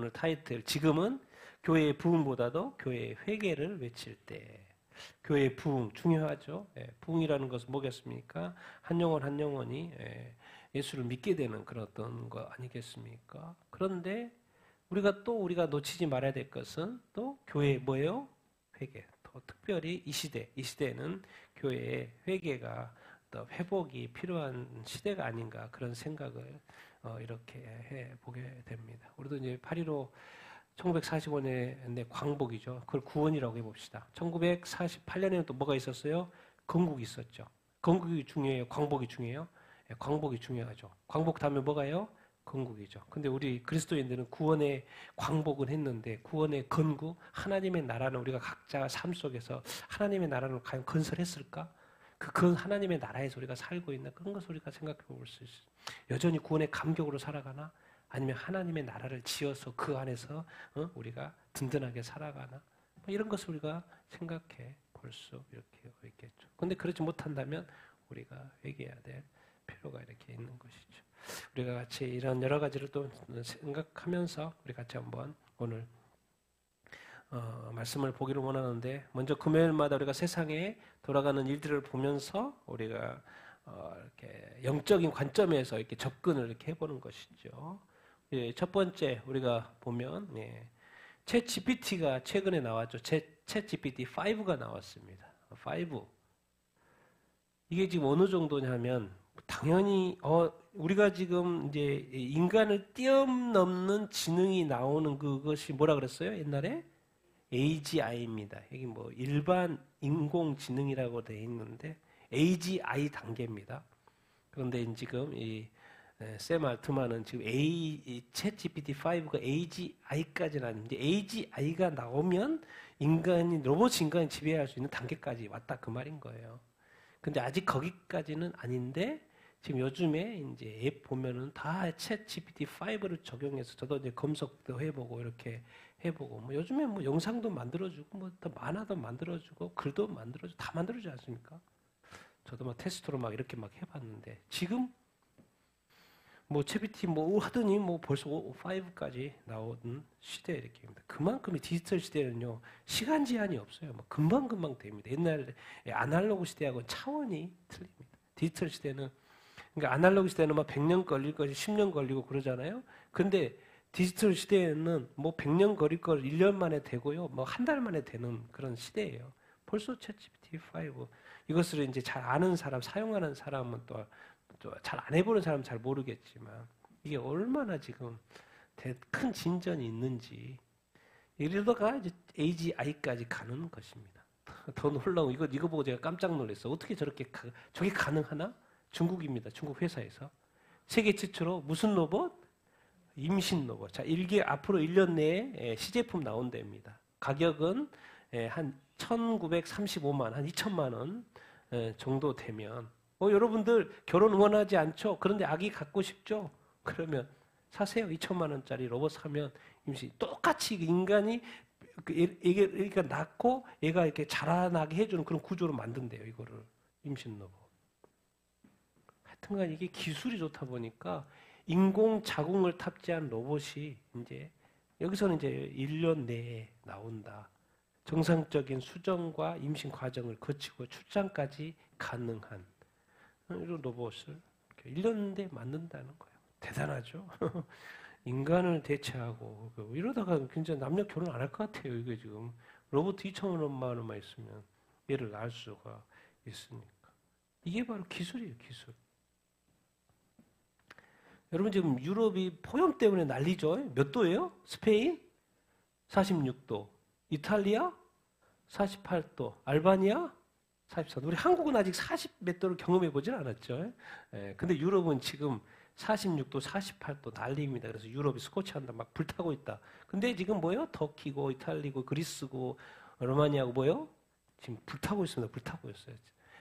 오늘 타이틀, 지금은 교회의 부흥보다도 교회의 회개를 외칠 때. 교회의 부흥 중요하죠. 부흥이라는 것은 뭐겠습니까? 한 영혼 한 영혼이 예수를 믿게 되는 그런 어떤 거 아니겠습니까? 그런데 우리가 놓치지 말아야 될 것은 또 교회의 뭐예요? 회개. 또 특별히 이 시대에는 교회의 회개가 또 회복이 필요한 시대가 아닌가 그런 생각을 이렇게 해 보게 됩니다. 우리도 이제 8.15 1945년에 광복이죠. 그걸 구원이라고 해봅시다. 1948년에는 또 뭐가 있었어요? 건국이 있었죠. 건국이 중요해요? 광복이 중요해요? 광복이 중요하죠. 광복 다음에 뭐가요? 건국이죠. 근데 우리 그리스도인들은 구원의 광복은 했는데 구원의 건국, 하나님의 나라는 우리가 각자 삶 속에서 하나님의 나라를 과연 건설했을까? 그 하나님의 나라에서 우리가 살고 있나? 그런 것을 우리가 생각해 볼 수 있어요. 여전히 구원의 감격으로 살아가나? 아니면 하나님의 나라를 지어서 그 안에서 우리가 든든하게 살아가나? 뭐 이런 것을 우리가 생각해 볼 수 이렇게 있겠죠. 그런데 그렇지 못한다면 우리가 회개해야 될 필요가 이렇게 있는 것이죠. 우리가 같이 이런 여러 가지를 또 생각하면서 우리 같이 한번 오늘 말씀을 보기를 원하는데, 먼저 금요일마다 우리가 세상에 돌아가는 일들을 보면서 우리가 이렇게 영적인 관점에서 이렇게 접근을 이렇게 해보는 것이죠. 예, 첫 번째 우리가 보면 챗 GPT가 최근에 나왔죠. 챗 GPT 5가 나왔습니다. 5. 이게 지금 어느 정도냐면 당연히 우리가 지금 이제 인간을 뛰어넘는 지능이 나오는 그것이 뭐라 그랬어요? 옛날에 AGI입니다. 여기 뭐 일반 인공지능이라고 되어 있는데 AGI 단계입니다. 그런데 지금 샘 알트만은 지금 챗 GPT 5가 AGI까지는 아닌데 AGI가 나오면 로봇 인간이 지배할 수 있는 단계까지 왔다 그 말인 거예요. 근데 아직 거기까지는 아닌데 지금 요즘에 이제 앱 보면은 다 챗 GPT 5를 적용해서 저도 이제 검색도 해보고 이렇게 해보고 뭐 요즘에 뭐 영상도 만들어주고 뭐 더 만화도 만들어주고 글도 만들어주고 다 만들어주지 않습니까? 저도 막 테스트로 막 이렇게 막 해봤는데 지금 뭐 챗GPT 뭐 하더니 뭐 벌써 5까지 나오는 시대 이렇게입니다. 그만큼 디지털 시대는요 시간 제한이 없어요. 뭐 금방 됩니다. 옛날 아날로그 시대하고는 차원이 틀립니다. 디지털 시대는 그러니까 아날로그 시대는 막 100년 걸릴 것이 10년 걸리고 그러잖아요. 근데 디지털 시대에는 뭐 100년 걸릴 걸 1년 만에 되고요. 뭐 한 달 만에 되는 그런 시대예요. 벌써 챗GPT 5 이것을 이제 잘 아는 사람, 사용하는 사람은 또 잘 안 해보는 사람은 잘 모르겠지만 이게 얼마나 지금 큰 진전이 있는지 이러다가 이제 AGI까지 가는 것입니다. 더 놀라운 이거 보고 제가 깜짝 놀랐어. 어떻게 저게 가능하나? 중국입니다. 중국 회사에서 세계 최초로 무슨 로봇? 임신 로봇. 자, 앞으로 1년 내에 시제품 나온답니다. 가격은 한 1,935만, 한 2천만 원 정도 되면 여러분들 결혼 원하지 않죠? 그런데 아기 갖고 싶죠? 그러면 사세요. 2천만 원짜리 로봇 사면 임신 똑같이 인간이 애가 낳고 얘가 이렇게 자라나게 해주는 그런 구조로 만든대요. 이거를 임신 로봇. 하여튼간 이게 기술이 좋다 보니까 인공 자궁을 탑재한 로봇이 이제 여기서는 이제 1년 내에 나온다. 정상적인 수정과 임신 과정을 거치고 출산까지 가능한 이런 로봇을 1년 내에 만든다는 거예요. 대단하죠? 인간을 대체하고 이러다가 굉장히 남녀 결혼 안 할 것 같아요. 이게 지금 로봇 2천만 원만 있으면 얘를 낳을 수가 있으니까. 이게 바로 기술이에요. 기술. 여러분 지금 유럽이 폭염 때문에 난리죠. 몇 도예요? 스페인 46도, 이탈리아 48도, 알바니아 44도. 우리 한국은 아직 40 몇 도를 경험해 보진 않았죠. 근데 유럽은 지금 46도, 48도 난리입니다. 그래서 유럽이 스코치한다 막 불타고 있다. 근데 지금 뭐예요? 터키고 이탈리고 그리스고 로마니아고 뭐예요? 지금 불타고 있습니다. 불타고 있어요.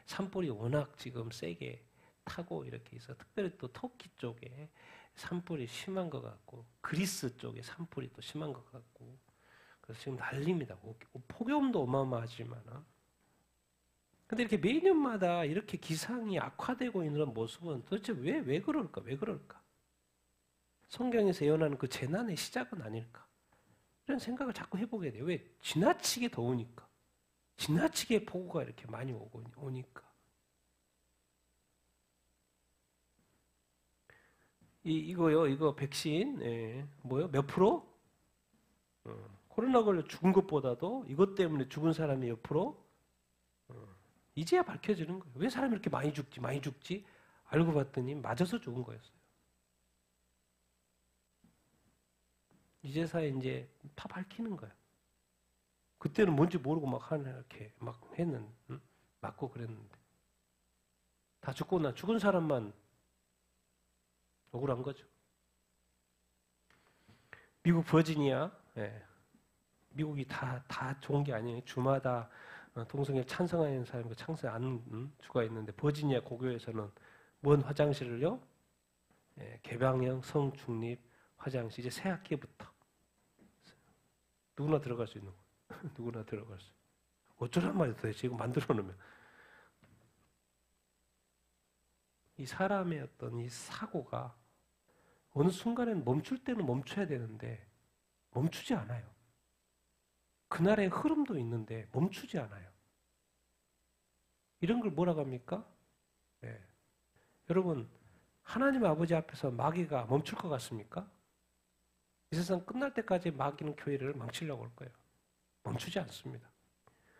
산불이 워낙 지금 세게 타고 이렇게 있어. 특별히 또 터키 쪽에 산불이 심한 것 같고 그리스 쪽에 산불이 또 심한 것 같고 그래서 지금 난립니다. 폭염도 어마어마하지만 근데 이렇게 매년마다 이렇게 기상이 악화되고 있는 모습은 도대체 왜 그럴까? 왜 그럴까? 성경에서 예언하는 그 재난의 시작은 아닐까? 이런 생각을 자꾸 해보게 돼요. 왜? 지나치게 더우니까. 지나치게 폭우가 이렇게 많이 오니까. 이거 백신, 뭐요? 몇 프로? 코로나 걸려 죽은 것보다도 이것 때문에 죽은 사람이 몇 프로? 이제야 밝혀지는 거예요. 왜 사람이 이렇게 많이 죽지? 알고 봤더니 맞아서 죽은 거였어요. 이제서야 이제 다 밝히는 거예요. 그때는 뭔지 모르고 막 이렇게 막 맞고 그랬는데. 다 죽은 사람만 억울한 거죠. 미국 버지니아, 미국이 다 좋은 게 아니에요. 주마다 동성애 찬성하는 사람과 찬성 안 주가 있는데 버지니아 고교에서는 뭔 화장실을요? 개방형 성중립 화장실 이제 새 학기부터 누구나 들어갈 수 있는 거예요. 누구나 들어갈 수. 어쩌란 말이야 도대체 이거 만들어 놓으면. 이 사람의 어떤 이 사고가 어느 순간에는 멈출 때는 멈춰야 되는데 멈추지 않아요. 그날의 흐름도 있는데 멈추지 않아요. 이런 걸 뭐라고 합니까? 여러분 하나님 아버지 앞에서 마귀가 멈출 것 같습니까? 이 세상 끝날 때까지 마귀는 교회를 망치려고 할 거예요. 멈추지 않습니다.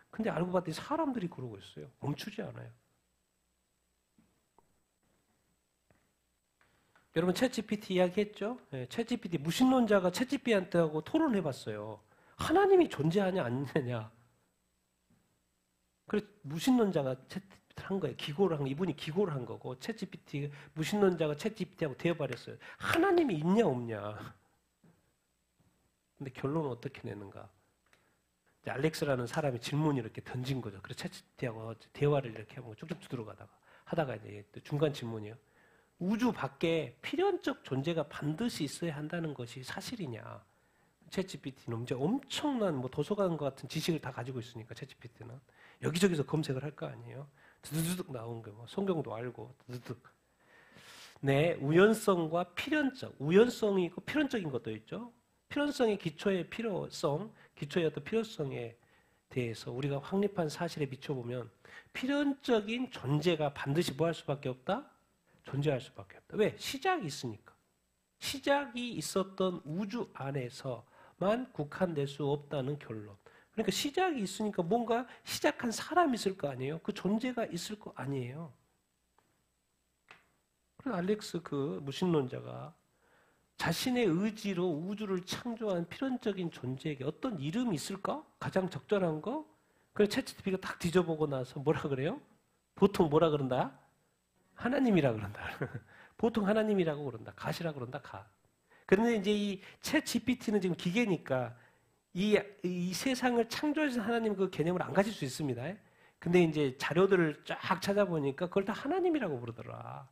근데 알고 봤더니 사람들이 그러고 있어요. 멈추지 않아요. 여러분 챗GPT 이야기했죠? 챗GPT 무신론자가 챗GPT한테하고 토론해봤어요. 하나님이 존재하냐 아니냐. 그래서 무신론자가 한 거예요. 기고를 한 이분이 기고를 한 거고 챗GPT 무신론자가 챗GPT하고 대화를 하나님이 있냐 없냐. 근데 결론은 어떻게 내는가? 알렉스라는 사람이 질문을 이렇게 던진 거죠. 그래서 챗GPT하고 대화를 이렇게 하고 쭉쭉 하다가 이제 중간 질문이요. 우주 밖에 필연적 존재가 반드시 있어야 한다는 것이 사실이냐? 챗GPT는 이제 엄청난 뭐 도서관 같은 지식을 다 가지고 있으니까 챗GPT는 여기저기서 검색을 할 거 아니에요. 드드득 나온 거, 뭐 성경도 알고 드드득. 네, 우연성과 필연적, 우연성이 있고 필연적인 것도 있죠. 필연성의 기초의 필요성, 기초의 어떤 필요성에 대해서 우리가 확립한 사실에 비춰보면 필연적인 존재가 반드시 뭐 할 수밖에 없다? 존재할 수밖에 없다. 왜? 시작이 있으니까. 시작이 있었던 우주 안에서만 국한될 수 없다는 결론. 그러니까 시작이 있으니까 뭔가 시작한 사람이 있을 거 아니에요? 그 존재가 있을 거 아니에요? 그래서 알렉스 그 무신론자가 자신의 의지로 우주를 창조한 필연적인 존재에게 어떤 이름이 있을까? 가장 적절한 거? 그래서 챗GPT가 딱 뒤져보고 나서 뭐라 그래요? 보통 뭐라 그런다? 하나님이라 그런다. 보통 하나님이라고 그런다. 갓이라 그런다. 갓. 그런데 이제 이 챗GPT는 지금 기계니까 이 세상을 창조하신 하나님 그 개념을 안 가질 수 있습니다. 근데 이제 자료들을 쫙 찾아보니까 그걸 다 하나님이라고 부르더라.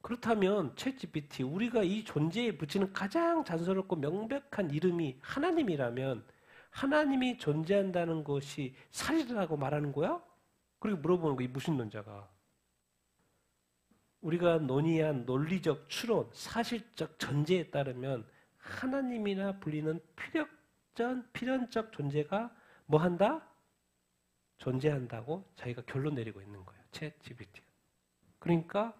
그렇다면 챗GPT 우리가 이 존재에 붙이는 가장 자연스럽고 명백한 이름이 하나님이라면 하나님이 존재한다는 것이 사실이라고 말하는 거야? 그리고 물어보는 거야, 이 무신론자가. 우리가 논의한 논리적 추론, 사실적 전제에 따르면 하나님이나 불리는 필연적 존재가 뭐 한다? 존재한다고 자기가 결론 내리고 있는 거예요. 챗GPT가. 그러니까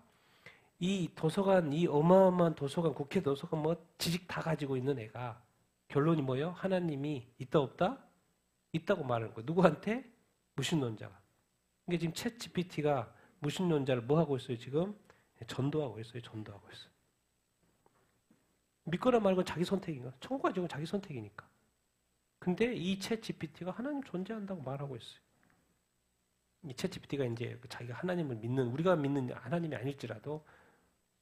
이 도서관, 이 어마어마한 도서관, 국회 도서관 뭐 지식 다 가지고 있는 애가 결론이 뭐예요? 하나님이 있다 없다? 있다고 말하는 거예요. 누구한테? 무신론자가. 이게 지금 챗GPT가 무신론자를 뭐 하고 있어요? 지금 전도하고 있어요. 전도하고 있어요. 믿거나 말고 자기 선택인가? 천국과 지옥은 자기 선택이니까. 근데 이 챗GPT가 하나님 존재한다고 말하고 있어요. 이 챗GPT가 이제 자기가 하나님을 믿는, 우리가 믿는 하나님이 아닐지라도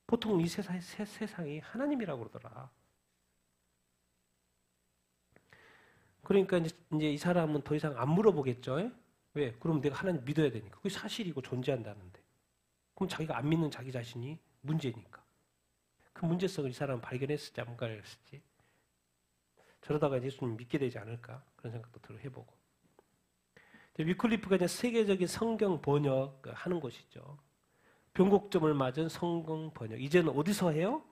보통 이 세상이 하나님이라고 그러더라. 그러니까 이제 이 사람은 더 이상 안 물어보겠죠. 왜? 그럼 내가 하나님 믿어야 되니까. 그게 사실이고 존재한다는데. 그럼 자기가 안 믿는 자기 자신이 문제니까. 그 문제성을 이 사람은 발견했을지 안 발견했을지. 저러다가 예수님 믿게 되지 않을까 그런 생각도 해보고. 위클리프가 이제 세계적인 성경 번역하는 곳이죠. 변곡점을 맞은 성경 번역. 이제는 어디서 해요?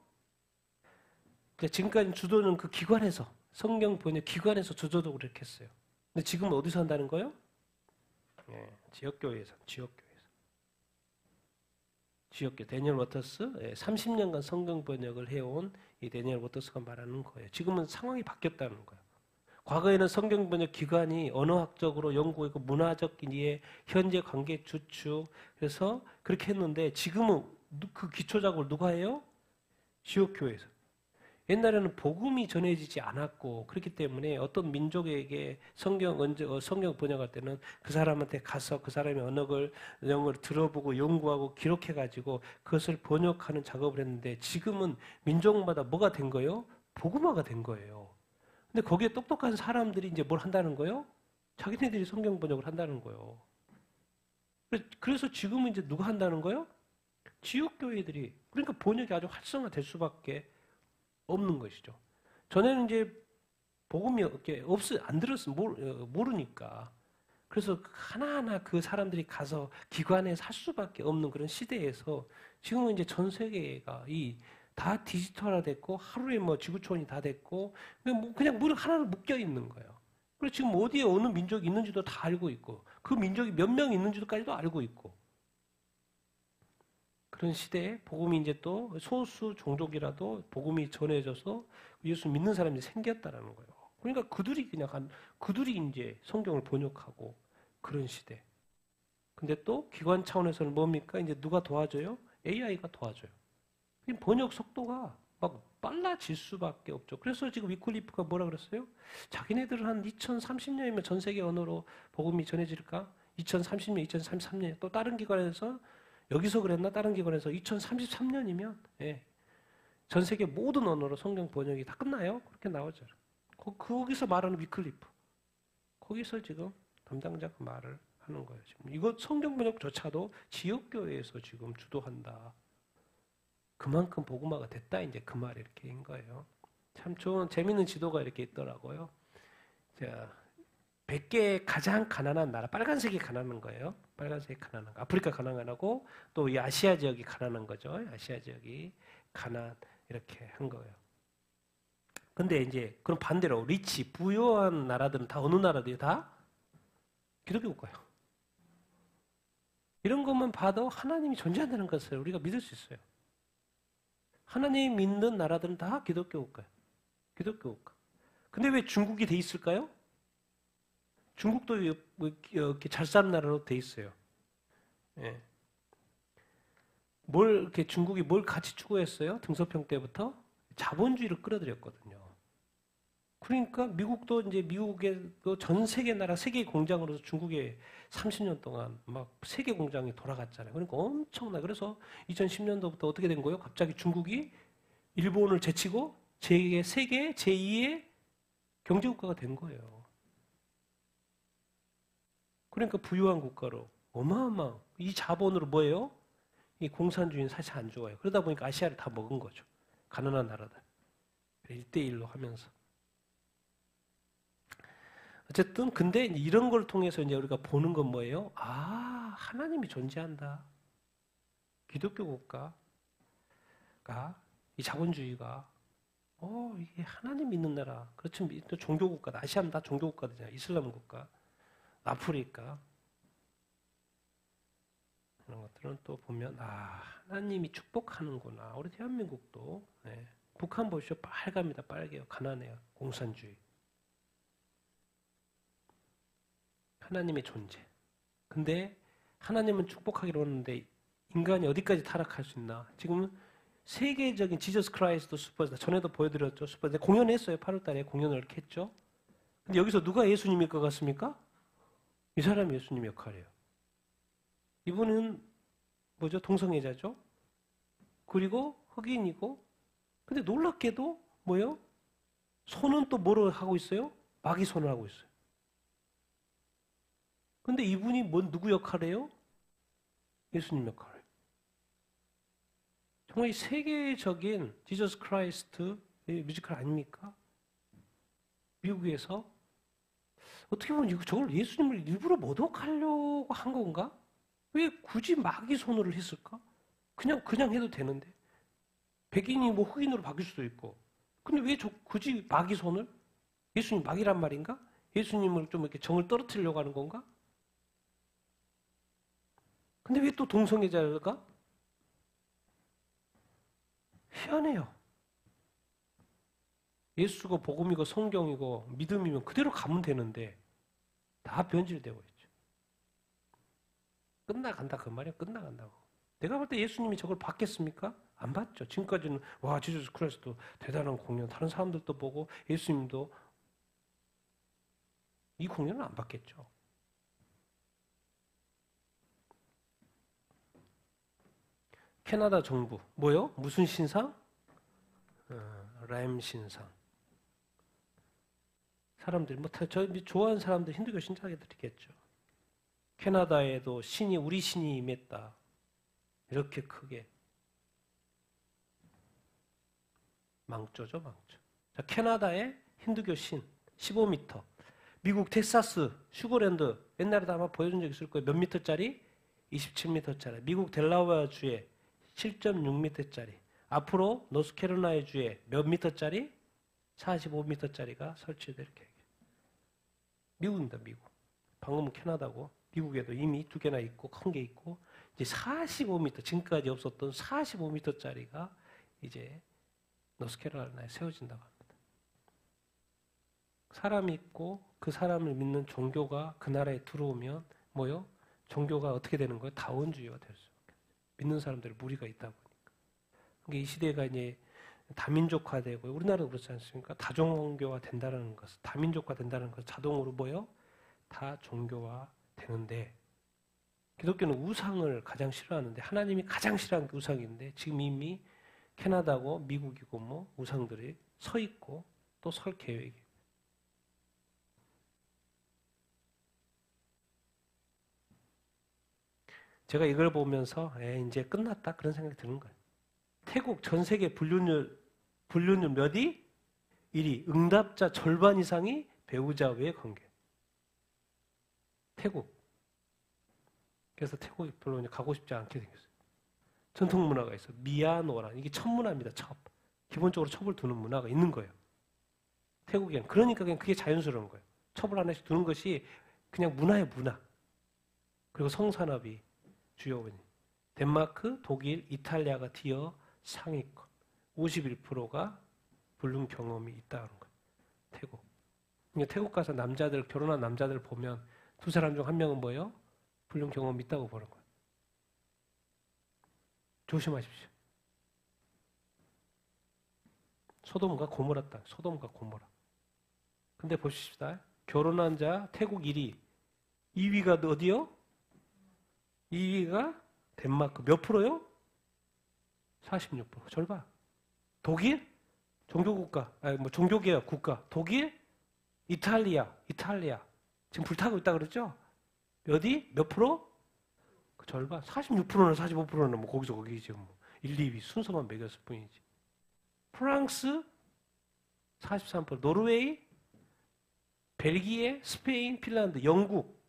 지금까지 주도는 그 기관에서, 성경 번역 기관에서 주도적으로 이렇게 했어요. 근데 지금은 어디서 한다는 거예요? 지역교회에서. 지역교회. 데니얼 워터스, 30년간 성경 번역을 해온 이 데니얼 워터스가 말하는 거예요. 지금은 상황이 바뀌었다는 거예요. 과거에는 성경 번역 기관이 언어학적으로 연구하고 문화적 이해, 현재 관계 주축, 그래서 그렇게 했는데 지금은 그 기초 작업을 누가 해요? 지역교회에서. 옛날에는 복음이 전해지지 않았고 그렇기 때문에 어떤 민족에게 성경 번역할 때는 그 사람한테 가서 그 사람의 영어를 들어보고 연구하고 기록해가지고 그것을 번역하는 작업을 했는데 지금은 민족마다 뭐가 된 거예요? 복음화가 된 거예요. 근데 거기에 똑똑한 사람들이 이제 뭘 한다는 거예요? 자기네들이 성경 번역을 한다는 거예요. 그래서 지금은 이제 누가 한다는 거예요? 지역교회들이. 그러니까 번역이 아주 활성화될 수밖에 없는 것이죠. 전에는 이제 복음이 안 들었으면 모르니까. 그래서 하나하나 그 사람들이 가서 기관에서 할 수밖에 없는 그런 시대에서 지금은 이제 전 세계가 다 디지털화 됐고 하루에 뭐 지구촌이 다 됐고 그냥 물 하나로 묶여 있는 거예요. 그리고 지금 어디에 어느 민족이 있는지도 다 알고 있고 그 민족이 몇 명 있는지도까지도 알고 있고 그런 시대에 복음이 이제 또 소수 종족이라도 복음이 전해져서 예수 믿는 사람이 생겼다라는 거예요. 그러니까 그들이 이제 성경을 번역하고 그런 시대. 근데 또 기관 차원에서는 뭡니까? 이제 누가 도와줘요? AI가 도와줘요. 번역 속도가 막 빨라질 수밖에 없죠. 그래서 지금 위클리프가 뭐라 그랬어요? 자기네들은 한 2030년이면 전 세계 언어로 복음이 전해질까? 2030년, 2033년 또 다른 기관에서 여기서 그랬나? 다른 기관에서 2033년이면 전 세계 모든 언어로 성경 번역이 다 끝나요? 그렇게 나오죠. 거기서 말하는 위클리프. 거기서 지금 담당자가 말을 하는 거예요. 지금 이거 성경 번역조차도 지역교회에서 지금 주도한다. 그만큼 복음화가 됐다. 이제 그 말이 이렇게 인 거예요. 참 좋은 재밌는 지도가 이렇게 있더라고요. 자, 100개 가장 가난한 나라, 빨간색이 가난한 거예요. 빨간색이 가난한 거. 아프리카 가난하고 또 이 아시아 지역이 가난한 거죠. 아시아 지역이 가난 이렇게 한 거예요. 근데 이제 그럼 반대로 리치, 부유한 나라들은 다 어느 나라들이에요? 다 기독교 국가예요. 이런 것만 봐도 하나님이 존재한다는 것을 우리가 믿을 수 있어요. 하나님 믿는 나라들은 다 기독교 국가예요. 기독교 국가. 근데 왜 중국이 돼 있을까요? 중국도 이렇게 잘 사는 나라로 돼 있어요. 예. 중국이 뭘 같이 추구했어요? 등소평 때부터 자본주의를 끌어들였거든요. 그러니까 미국도 이제 미국의 전 세계 나라 세계 공장으로서 중국에 30년 동안 막 세계 공장이 돌아갔잖아요. 그러니까 엄청나. 그래서 2010년도부터 어떻게 된 거예요? 갑자기 중국이 일본을 제치고 세계 제2의 경제국가가 된 거예요. 그러니까 부유한 국가로 어마어마한 이 자본으로 뭐예요? 이 공산주의는 사실 안 좋아요. 그러다 보니까 아시아를 다 먹은 거죠. 가난한 나라들. 1대1로 하면서. 어쨌든 근데 이런 걸 통해서 이제 우리가 보는 건 뭐예요? 아, 하나님이 존재한다. 기독교 국가가 이 자본주의가 이게 하나님 믿는 나라. 그렇죠. 또 종교 국가다. 아시아는 다 종교 국가잖아요. 이슬람 국가. 아프리카. 그런 것들은 또 보면 하나님이 축복하는구나. 우리 대한민국도 북한 보시죠. 빨갑니다. 빨개요. 가난해요. 공산주의. 하나님의 존재. 근데 하나님은 축복하기로 했는데 인간이 어디까지 타락할 수 있나? 지금 세계적인 지저스 크라이스트 슈퍼스타 전에도 보여드렸죠. 슈퍼스타 공연했어요. 8월달에 공연을 이렇게 했죠. 근데 여기서 누가 예수님일 것 같습니까? 이 사람이 예수님 역할이에요. 이분은 뭐죠? 동성애자죠. 그리고 흑인이고. 근데 놀랍게도 뭐예요? 손은 또 뭐로 하고 있어요? 마귀 손을 하고 있어요. 근데 이분이 누구 역할이에요? 예수님 역할. 정말 세계적인 지저스 크라이스트 뮤지컬 아닙니까? 미국에서 어떻게 보면 저걸 예수님을 일부러 모독하려고 한 건가? 왜 굳이 마귀 손으로 했을까? 그냥 해도 되는데. 백인이 흑인으로 바뀔 수도 있고, 근데 왜 굳이 마귀 손을? 예수님 마귀란 말인가? 예수님을 좀 이렇게 정을 떨어뜨리려고 하는 건가? 근데 왜 또 동성애자일까? 희한해요. 예수가 복음이고 성경이고 믿음이면 그대로 가면 되는데 다 변질되고 있죠. 끝나간다 그 말이야. 끝나간다고. 내가 볼 때 예수님이 저걸 받겠습니까? 안 받죠. 지금까지는 와 지저스 크라이스트 대단한 공연 다른 사람들도 보고 예수님도 이 공연은 안 받겠죠. 캐나다 정부 뭐요? 무슨 신상? 램 신상. 사람들이 저 좋아하는 사람들 힌두교 신자들이겠죠. 캐나다에도 신이 우리 신이 임했다. 이렇게 크게 망조죠, 망조. 자, 캐나다의 힌두교 신 15m. 미국 텍사스 슈거랜드 옛날에도 아마 보여준 적 있을 거예요. 몇 미터짜리? 27m짜리. 미국 델라웨어 주에 7.6m짜리. 앞으로 노스캐롤라이나 주에 몇 미터짜리? 45m짜리가 설치돼 이렇게. 미국입니다, 미국. 방금은 캐나다고. 미국에도 이미 두 개나 있고 큰 게 있고 이제 45m 지금까지 없었던 45m짜리가 이제 노스캐롤라이나에 세워진다고 합니다. 사람이 있고 그 사람을 믿는 종교가 그 나라에 들어오면 뭐요? 종교가 어떻게 되는 거예요? 다원주의가 될 수 있겠죠. 믿는 사람들의 무리가 있다 보니까. 그러니까 이 시대가 이제 다민족화되고 우리나라도 그렇지 않습니까? 다종교화 된다는 것, 다민족화 된다는 것 자동으로 뭐요? 다 종교화 되는데 기독교는 우상을 가장 싫어하는데 하나님이 가장 싫어하는 게 우상인데 지금 이미 캐나다고 미국이고 뭐 우상들이 서 있고 또 설 계획이에요. 제가 이걸 보면서 이제 끝났다 그런 생각이 드는 거예요. 태국 전 세계 불륜율 몇위? 1위. 응답자 절반 이상이 배우자 외 관계. 태국. 그래서 태국이 별로 가고 싶지 않게 생겼어요. 전통 문화가 있어요. 미야노란 이게 첩 문화입니다. 첩. 기본적으로 첩을 두는 문화가 있는 거예요. 태국엔. 그러니까 그냥 그게 자연스러운 거예요. 첩을 하나씩 두는 것이 그냥 문화의 문화. 그리고 성산업이 주요 원인. 덴마크, 독일, 이탈리아가 뒤어 상위권. 51%가 불륜 경험이 있다는 거예요. 태국. 그러니까 태국 가서 남자들, 결혼한 남자들 보면 두 사람 중 한 명은 뭐예요? 불륜 경험이 있다고 보는 거예요. 조심하십시오. 소돔과 고모라 땅, 소돔과 고모라. 근데 보십시다. 결혼한 자 태국 1위. 2위가 어디요? 2위가 덴마크. 몇 프로요? 46%. 절반. 독일? 종교국가, 종교개혁 국가. 독일? 이탈리아. 지금 불타고 있다 그랬죠? 몇이? 몇 프로? 그 절반. 46%나 45%는 뭐 거기서 거기 지금 뭐 1, 2위 순서만 매겼을 뿐이지. 프랑스 43%, 노르웨이, 벨기에, 스페인, 핀란드, 영국,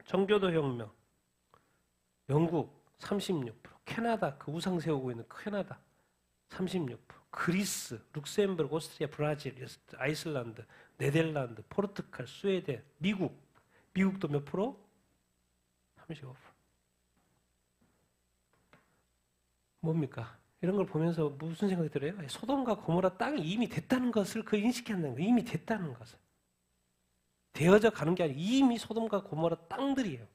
정교도 혁명, 영국 36%, 캐나다 그 우상 세우고 있는 캐나다 36%, 그리스, 룩셈부르크, 오스트리아, 브라질, 아이슬란드, 네덜란드, 포르투갈, 스웨덴, 미국도 몇 프로? 35%. 뭡니까? 이런 걸 보면서 무슨 생각이 들어요? 소돔과 고모라 땅이 이미 됐다는 것을 그 인식한다는 거예요. 이미 됐다는 것을. 되어져 가는 게 아니고 이미 소돔과 고모라 땅들이에요.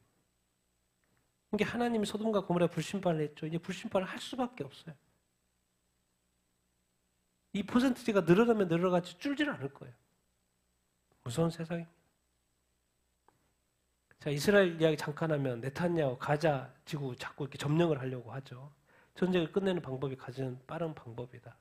그러니까 하나님이 소돔과 고모라에 불심판을 했죠. 이제 불심판을 할 수밖에 없어요. 이 퍼센티지가 늘어나면 늘어나지 줄질 않을 거예요. 무서운 세상입니다. 자, 이스라엘 이야기 잠깐 하면 네타냐후 가자 지구 자꾸 이렇게 점령을 하려고 하죠. 전쟁을 끝내는 방법이 가장 빠른 방법이다.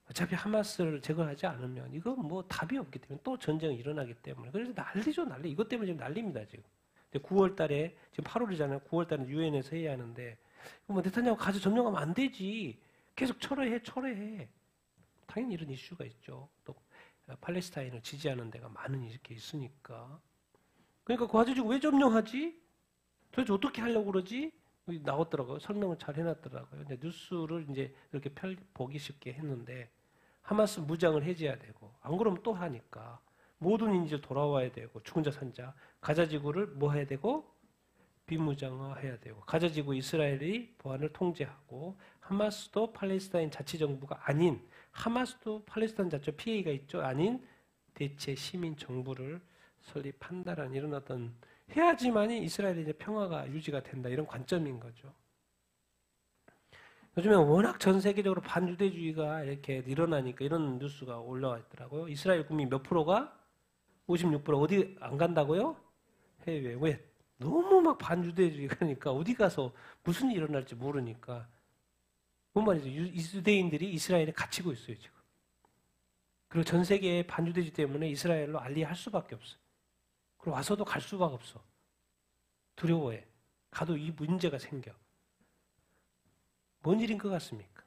어차피 하마스를 제거하지 않으면 이건 뭐 답이 없기 때문에 또 전쟁이 일어나기 때문에 그래서 난리죠, 난리. 이것 때문에 지금 난리입니다, 지금. 9월 달에 지금 8월이잖아요. 9월 달에 유엔에서 해야 하는데 뭐 네타냐후 가자 점령하면 안 되지. 계속 철회해. 당연히 이런 이슈가 있죠. 또 팔레스타인을 지지하는 데가 많은 이렇게 있으니까. 그러니까 그 가지고 왜 점령하지? 도대체 어떻게 하려고 그러지? 나왔더라고요. 설명을 잘 해놨더라고요. 뉴스를 이제 이렇게 보기 쉽게 했는데 하마스 무장을 해제해야 되고 안 그러면 또 하니까 모든 인질 돌아와야 되고 죽은 자 산 자 가자 지구를 뭐 해야 되고 비무장화해야 되고 가자 지구 이스라엘이 보안을 통제하고 하마스도 팔레스타인 자치정부가 아닌 하마스도 팔레스타인 자체 PA가 있죠 아닌 대체 시민 정부를 설립한다라는 이런 어떤 해야지만이 이스라엘의 이제 평화가 유지가 된다 이런 관점인 거죠. 요즘에 워낙 전 세계적으로 반유대주의가 이렇게 일어나니까 이런 뉴스가 올라와 있더라고요. 이스라엘 국민 몇 프로가 56% 어디 안 간다고요? 해외. 왜? 너무 막 반유대주의 그러니까 어디 가서 무슨 일이 일어날지 모르니까 뭔 말이죠? 유대인들이 이스라엘에 갇히고 있어요 지금. 그리고 전 세계의 반유대주의 때문에 이스라엘로 알리할 수밖에 없어요. 그리고 와서도 갈 수밖에 없어. 두려워해. 가도 이 문제가 생겨. 뭔 일인 것 같습니까?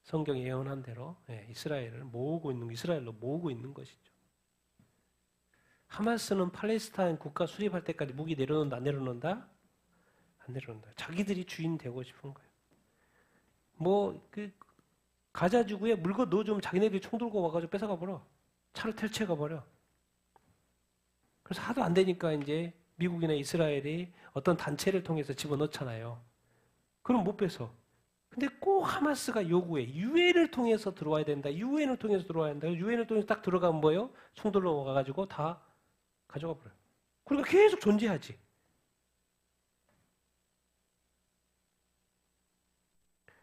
성경이 예언한 대로 이스라엘을 이스라엘로 모으고 있는 것이죠. 하마스는 팔레스타인 국가 수립할 때까지 무기 내려놓는다, 안 내려놓는다? 안 내려놓는다. 자기들이 주인 되고 싶은 거예요. 가자 지구에 물건 넣어주면 자기네들이 총 들고 와가지고 뺏어가 버려. 차를 탈취해가 버려. 그래서 하도 안 되니까 이제 미국이나 이스라엘이 어떤 단체를 통해서 집어넣잖아요. 그럼 못 뺏어. 근데 꼭 하마스가 요구해. 유엔을 통해서 들어와야 된다. 유엔을 통해서 들어와야 된다. 유엔을 통해서 딱 들어가면 뭐예요? 총들로 와가지고 다 가져가 버려요. 그러니까 계속 존재하지.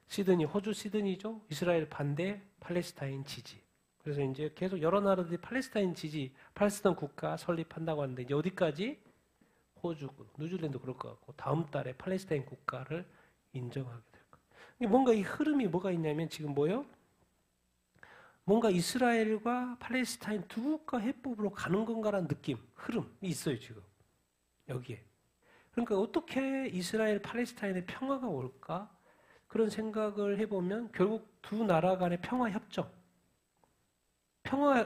시드니, 호주 시드니죠. 이스라엘 반대, 팔레스타인 지지. 그래서 이제 계속 여러 나라들이 팔레스타인 지지, 팔레스타인 국가 설립한다고 하는데 이제 어디까지? 호주, 뉴질랜드 그럴 것 같고 다음 달에 팔레스타인 국가를 인정하게 될 거예요. 뭔가 이 흐름이 뭐가 있냐면 지금 뭐예요? 뭔가 이스라엘과 팔레스타인 두 국가 해법으로 가는 건가라는 느낌, 흐름이 있어요 지금 여기에. 그러니까 어떻게 이스라엘, 팔레스타인의 평화가 올까? 그런 생각을 해보면 결국 두 나라 간의 평화 협정,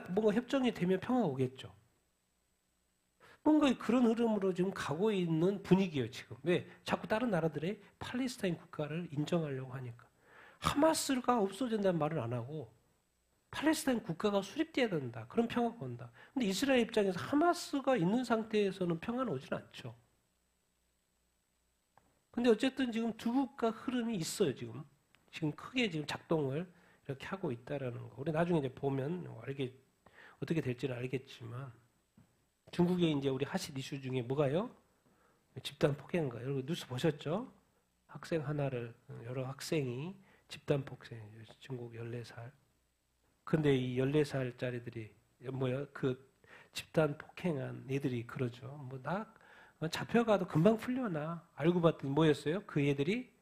뭔가 협정이 되면 평화가 오겠죠. 뭔가 그런 흐름으로 지금 가고 있는 분위기예요 지금. 왜? 자꾸 다른 나라들의 팔레스타인 국가를 인정하려고 하니까. 하마스가 없어진다는 말을 안 하고 팔레스타인 국가가 수립돼야 된다. 그런 평화가 온다. 근데 이스라엘 입장에서 하마스가 있는 상태에서는 평화는 오지는 않죠. 근데 어쨌든 지금 두 국가 흐름이 있어요 지금. 지금 크게 지금 작동을 이렇게 하고 있다라는 거. 우리 나중에 이제 보면 어떻게 될지는 알겠지만 중국의 이제 우리 핫 이슈 중에 뭐가요? 집단 폭행인가? 여러분 뉴스 보셨죠? 학생 하나를 여러 학생이 집단 폭행, 중국 14살. 근데 이 14살짜리들이 그 집단 폭행한 애들이 그러죠. 잡혀가도 금방 풀려나. 알고 봤더니 뭐였어요? 그 애들이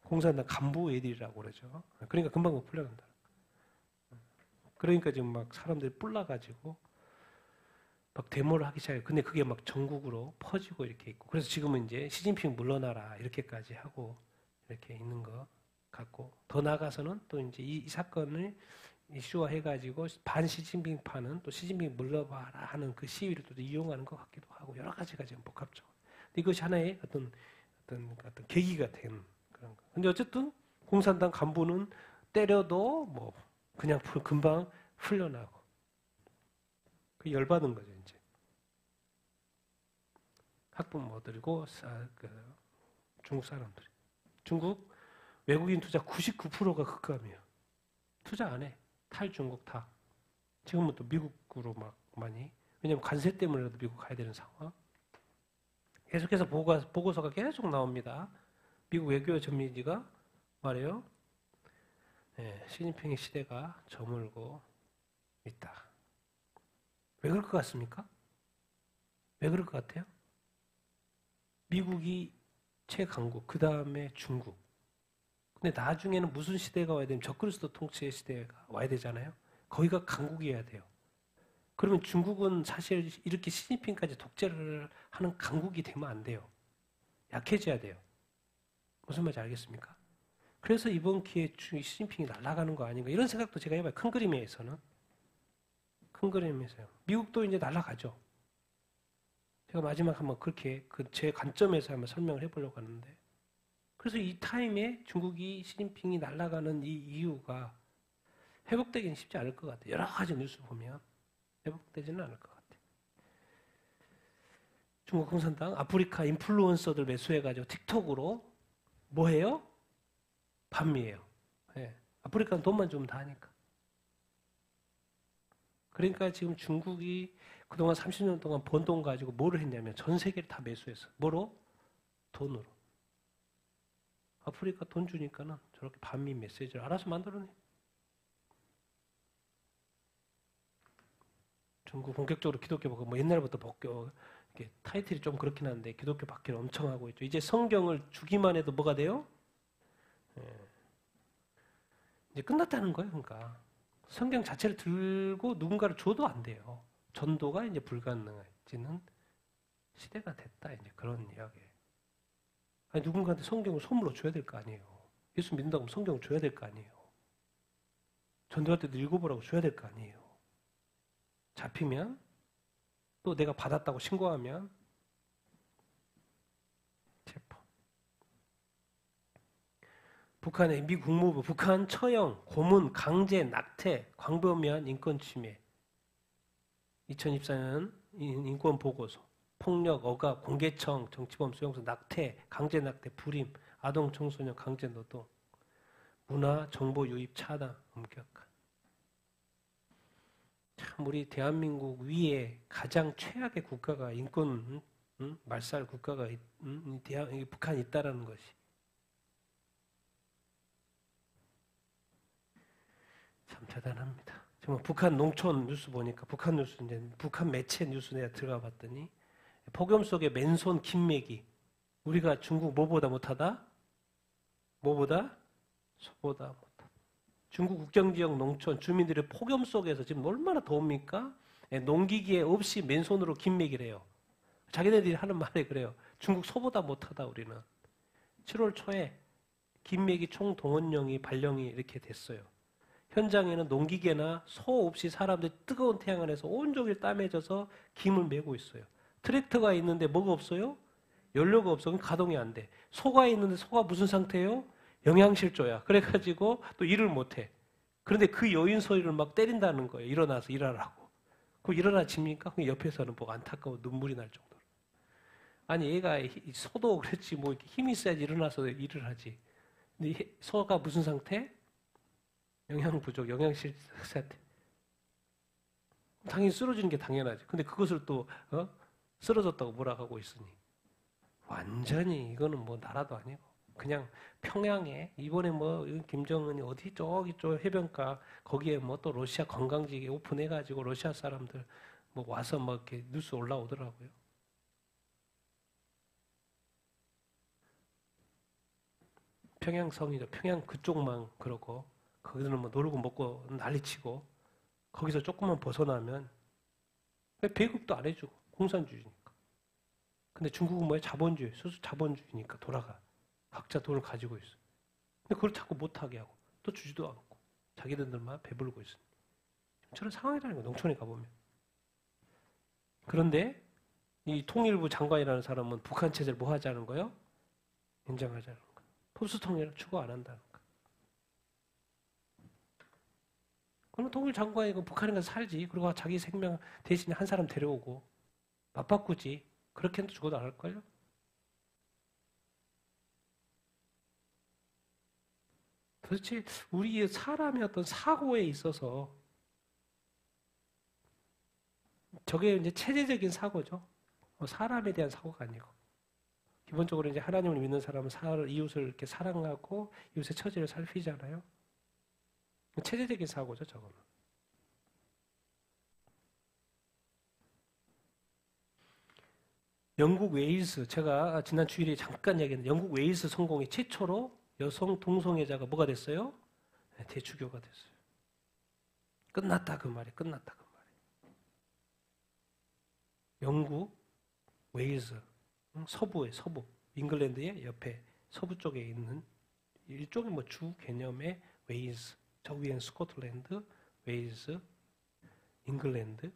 공산당 간부 애들이라고 그러죠. 그러니까 금방 풀려간다. 그러니까 지금 막 사람들이 뿔나가지고 막 데모를 하기 시작해요. 근데 그게 막 전국으로 퍼지고 이렇게 있고. 그래서 지금은 이제 시진핑 물러나라 이렇게까지 하고 이렇게 있는 것 같고. 더 나아가서는 또 이제 이 사건을 이슈화 해가지고 반 시진핑파는 또 시진핑 물러봐라 하는 그 시위를 또 이용하는 것 같기도 하고 여러 가지가 지금 복합적. 이것이 하나의 어떤 계기가 된 그런 거. 근데 어쨌든 공산당 간부는 때려도 뭐 그냥 금방 풀려나고. 그 열받은 거죠 이제. 학부모들이고 중국 사람들이. 중국 외국인 투자 99%가 극감이에요. 투자 안 해. 탈중국 다. 지금은 또 미국으로 막 많이. 왜냐면 관세 때문에라도 미국 가야 되는 상황. 계속해서 보고서가 계속 나옵니다. 미국 외교 전문지가 말해요. 시진핑의 시대가 저물고 있다. 왜 그럴 것 같습니까? 왜 그럴 것 같아요? 미국이 최강국, 그 다음에 중국. 근데 나중에는 무슨 시대가 와야 되면 적그리스도 통치의 시대가 와야 되잖아요. 거기가 강국이어야 돼요. 그러면 중국은 사실 이렇게 시진핑까지 독재를 하는 강국이 되면 안 돼요. 약해져야 돼요. 무슨 말인지 알겠습니까? 그래서 이번 기회에 시진핑이 날아가는 거 아닌가 이런 생각도 제가 해봐요. 큰 그림에서는. 큰 그림에서요. 미국도 이제 날아가죠. 제가 마지막 한번 그렇게 제 관점에서 한번 설명을 해보려고 하는데 그래서 이 타임에 중국이 시진핑이 날아가는 이 이유가 회복되기는 쉽지 않을 것 같아요. 여러 가지 뉴스 보면 회복되지는 않을 것 같아요. 중국共产党 아프리카 인플루언서들 매수해가지고 틱톡으로 뭐 해요? 반미예요. 예. 아프리카는 돈만 주면 다 하니까. 그러니까 지금 중국이 그동안 30년 동안 번 돈 가지고 뭐를 했냐면 전 세계를 다 매수했어. 뭐로? 돈으로. 아프리카 돈 주니까는 저렇게 반미 메시지를 알아서 만들어내. 중국 본격적으로 기독교 바뀌고 뭐 옛날부터 바뀌어 이렇게 타이틀이 좀 그렇긴 한데 기독교 바뀌를 엄청 하고 있죠. 이제 성경을 주기만 해도 뭐가 돼요? 예. 이제 끝났다는 거예요. 그러니까 성경 자체를 들고 누군가를 줘도 안 돼요. 전도가 이제 불가능해지는 시대가 됐다. 이제 그런 이야기예요. 아니 누군가한테 성경을 선물로 줘야 될 거 아니에요. 예수 믿는다고 성경을 줘야 될 거 아니에요. 전도할 때도 읽어보라고 줘야 될 거 아니에요. 잡히면 또 내가 받았다고 신고하면 체포. 북한의 미 국무부 북한 처형, 고문, 강제, 낙태, 광범위한 인권 침해 2024년 인권 보고서 폭력, 억압, 공개청, 정치범 수용소, 낙태, 강제 낙태, 불임, 아동 청소년 강제 노동, 문화 정보 유입 차단, 엄격한. 참 우리 대한민국 위에 가장 최악의 국가가 인권 말살 국가가 북한이 있다라는 것이 참 대단합니다. 정말 북한 농촌 뉴스 보니까 북한 뉴스 이제 북한 매체 뉴스 내가 들어가 봤더니 폭염 속에 맨손 김매기 우리가 중국 뭐보다 못하다? 뭐보다? 소보다 못하다. 중국 국경지역 농촌 주민들의 폭염 속에서 지금 얼마나 더웁니까? 농기계 없이 맨손으로 김매기를 해요. 자기네들이 하는 말이 그래요. 중국 소보다 못하다 우리는. 7월 초에 김매기 총동원령이 발령이 이렇게 됐어요. 현장에는 농기계나 소 없이 사람들이 뜨거운 태양 안에서 온종일 땀에 져서 김을 메고 있어요. 트랙터가 있는데 뭐가 없어요? 연료가 없어. 가동이 안 돼. 소가 있는데 소가 무슨 상태예요? 영양실조야. 그래가지고 또 일을 못해. 그런데 그 여인 소리를 막 때린다는 거예요. 일어나서 일하라고. 그럼 일어나집니까? 옆에서는 보고 안타까워 눈물이 날 정도로. 아니 얘가 소도 그렇지 뭐 힘이 있어야지 일어나서 일을 하지. 근데 소가 무슨 상태? 영양 부족, 영양실 상태. 당연히 쓰러지는 게 당연하지. 근데 그것을 또 쓰러졌다고 뭐라 하고 있으니 완전히 이거는 뭐 나라도 아니고 그냥 평양에 이번에 뭐 김정은이 어디 저기 저 해변가 거기에 뭐 또 러시아 관광지에 오픈해가지고 러시아 사람들 뭐 와서 뭐 이렇게 뉴스 올라오더라고요. 평양성이죠. 평양 그쪽만 그러고 거기서는 뭐 놀고 먹고 난리치고 거기서 조금만 벗어나면 배급도 안 해주고 공산주의니까. 근데 중국은 뭐야? 자본주의, 수수 자본주의니까 돌아가. 각자 돈을 가지고 있어. 근데 그걸 자꾸 못하게 하고 또 주지도 않고 자기들만 배불고 있어. 저런 상황이라는 거 농촌에 가보면. 그런데 이 통일부 장관이라는 사람은 북한 체제를 뭐 하자는 거예요? 인정하자는 거예요. 흡수 통일을 추구 안 한다는 거예요. 그러면 통일 장관이 북한에 가서 살지. 그리고 자기 생명 대신에 한 사람 데려오고 맞바꾸지. 그렇게 해도 죽어도 안 할걸요? 도대체 우리 사람의 어떤 사고에 있어서 저게 이제 체제적인 사고죠. 사람에 대한 사고가 아니고. 기본적으로 이제 하나님을 믿는 사람은 이웃을 이렇게 사랑하고 이웃의 처지를 살피잖아요. 체제적인 사고죠, 저거는. 영국 웨일스, 제가 지난 주일에 잠깐 얘기했는데 영국 웨일스 성공이 최초로 여성 동성애자가 뭐가 됐어요? 대추교가 됐어요. 끝났다 그 말이 끝났다 그 말이. 영국 웨일스 서부의 서부 잉글랜드의 옆에 서부 쪽에 있는 일종의 뭐 주 개념의 웨일스, 저 위에는 스코틀랜드, 웨일스, 잉글랜드.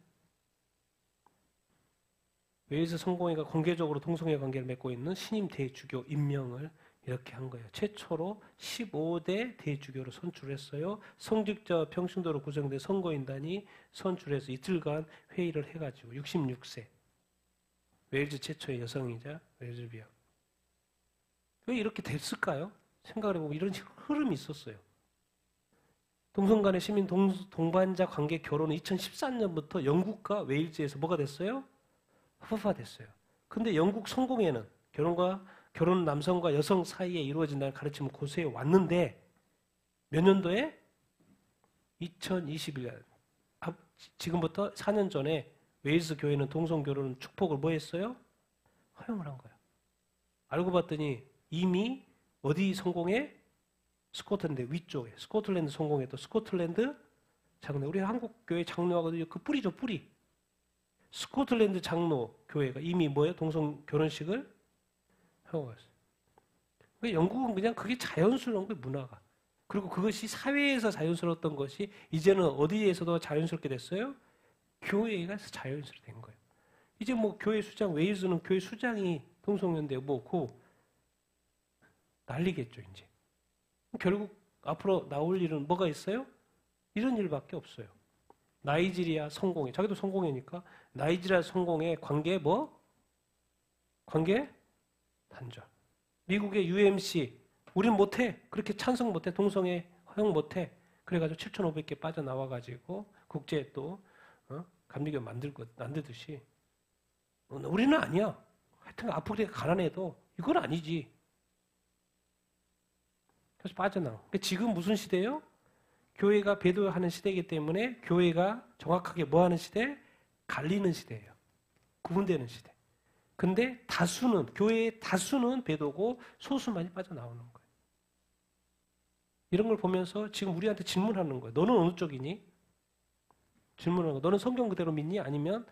웨일스 성공회가 공개적으로 동성애 관계를 맺고 있는 신임 대주교 임명을 이렇게 한 거예요. 최초로 15대 대주교로 선출했어요. 성직자 평신도로 구성된 선거인단이 선출해서 이틀간 회의를 해가지고 66세 웨일즈 최초의 여성이자 웨일즈 비역. 왜 이렇게 됐을까요? 생각을 해보면 이런 흐름이 있었어요. 동성 간의 시민 동반자 관계 결혼은 2013년부터 영국과 웨일즈에서 뭐가 됐어요? 합법화됐어요. 근데 영국 성공회는 결혼 남성과 여성 사이에 이루어진다는 가르침을 고수해 왔는데 몇 년도에? 2021년. 지금부터 4년 전에 웨일즈 교회는 동성 결혼 축복을 뭐 했어요? 허용을 한 거예요. 알고 봤더니 이미 어디 성공해? 스코틀랜드 위쪽에. 스코틀랜드 성공했던 스코틀랜드 장로. 우리 한국 교회 장로하고도 그 뿌리죠, 뿌리. 스코틀랜드 장로 교회가 이미 뭐예요? 동성 결혼식을 허용했어요. 영국은 그냥 그게 자연스러운 거예요, 문화가. 그리고 그것이 사회에서 자연스러웠던 것이 이제는 어디에서도 자연스럽게 됐어요? 교회가 자연스럽게 된 거예요. 이제 뭐 교회 수장, 웨일즈는 교회 수장이 동성연대 뭐고 난리겠죠, 이제. 결국 앞으로 나올 일은 뭐가 있어요? 이런 일밖에 없어요. 나이지리아 성공회, 자기도 성공회니까 나이지리아 성공회 관계 뭐? 관계 단절. 미국의 UMC, 우린 못해. 그렇게 찬성 못해. 동성애 허용 못해. 그래가지고 7,500개 빠져나와가지고 국제에 또 감리교 만들듯이 우리는 아니야. 하여튼 아프리카 가난해도 이건 아니지. 그래서 빠져나와. 지금 무슨 시대예요? 교회가 배도하는 시대이기 때문에 교회가 정확하게 뭐하는 시대? 갈리는 시대예요. 구분되는 시대. 근데 교회의 다수는 배도고 소수만이 빠져나오는 거예요. 이런 걸 보면서 지금 우리한테 질문하는 거예요. 너는 어느 쪽이니? 질문하는 거. 너는 성경 그대로 믿니? 아니면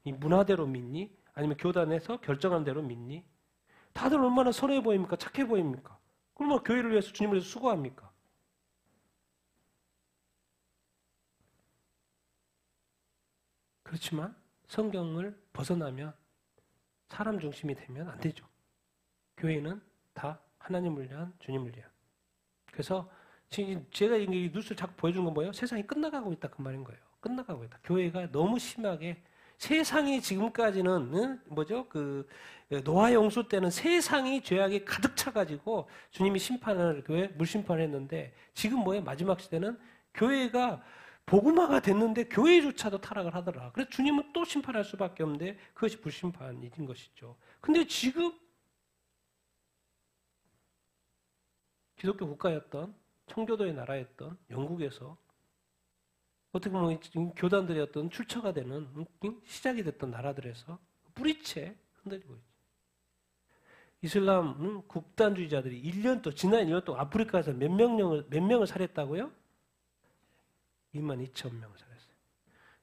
이 문화대로 믿니? 아니면 교단에서 결정한 대로 믿니? 다들 얼마나 선해 보입니까? 착해 보입니까? 그럼 교회를 위해서 주님을 위해서 수고합니까? 그렇지만 성경을 벗어나면 사람 중심이 되면 안 되죠. 교회는 다 하나님을 위한, 주님을 위한. 그래서 제가 이 뉴스를 자꾸 보여주는 건 뭐예요? 세상이 끝나가고 있다 그 말인 거예요. 끝나가고 있다. 교회가 너무 심하게 세상이 지금까지는 노아 용수 때는 세상이 죄악이 가득 차가지고 주님이 교회 물심판을 했는데 지금 뭐예요? 마지막 시대는 교회가 복음화가 됐는데 교회조차도 타락을 하더라. 그래서 주님은 또 심판할 수밖에 없는데 그것이 불심판인 것이죠. 근데 지금 기독교 국가였던 청교도의 나라였던 영국에서 어떻게 보면 교단들이 어떤 출처가 되는 시작이 됐던 나라들에서 뿌리채 흔들리고 있죠. 이슬람 국단주의자들이 지난 1년 동안 아프리카에서 몇 명을 살했다고요? 22,000명을 살했어요.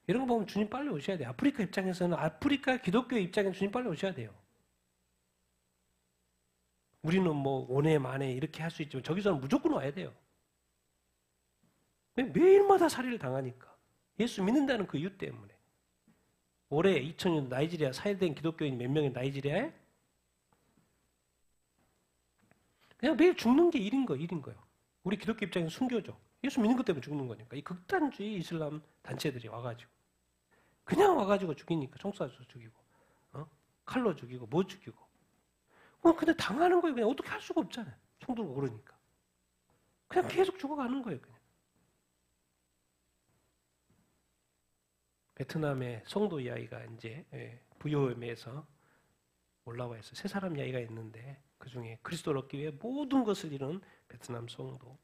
이런 거 보면 주님 빨리 오셔야 돼요. 아프리카 입장에서는 아프리카 기독교 입장에서 주님 빨리 오셔야 돼요. 우리는 뭐 오네 만에 이렇게 할 수 있지만 저기서는 무조건 와야 돼요. 매일마다 살해를 당하니까. 예수 믿는다는 그 이유 때문에. 올해 2000년 나이지리아 살해된 기독교인이 몇 명이 나이지리아에? 그냥 매일 죽는 게 일인 거예요. 우리 기독교 입장에서 순교죠. 예수 믿는 것 때문에 죽는 거니까. 이 극단주의 이슬람 단체들이 와가지고. 그냥 와가지고 죽이니까 총 쏴서 죽이고. 칼로 죽이고 뭐 죽이고. 근데 당하는 거예요. 그냥 어떻게 할 수가 없잖아요. 총 들고 그러니까. 그냥 계속 죽어가는 거예요. 그냥. 베트남의 성도 이야기가 이제 부요엠에서 올라와 있어요. 세 사람 이야기가 있는데 그 중에 그리스도를 얻기 위해 모든 것을 잃은 베트남 성도.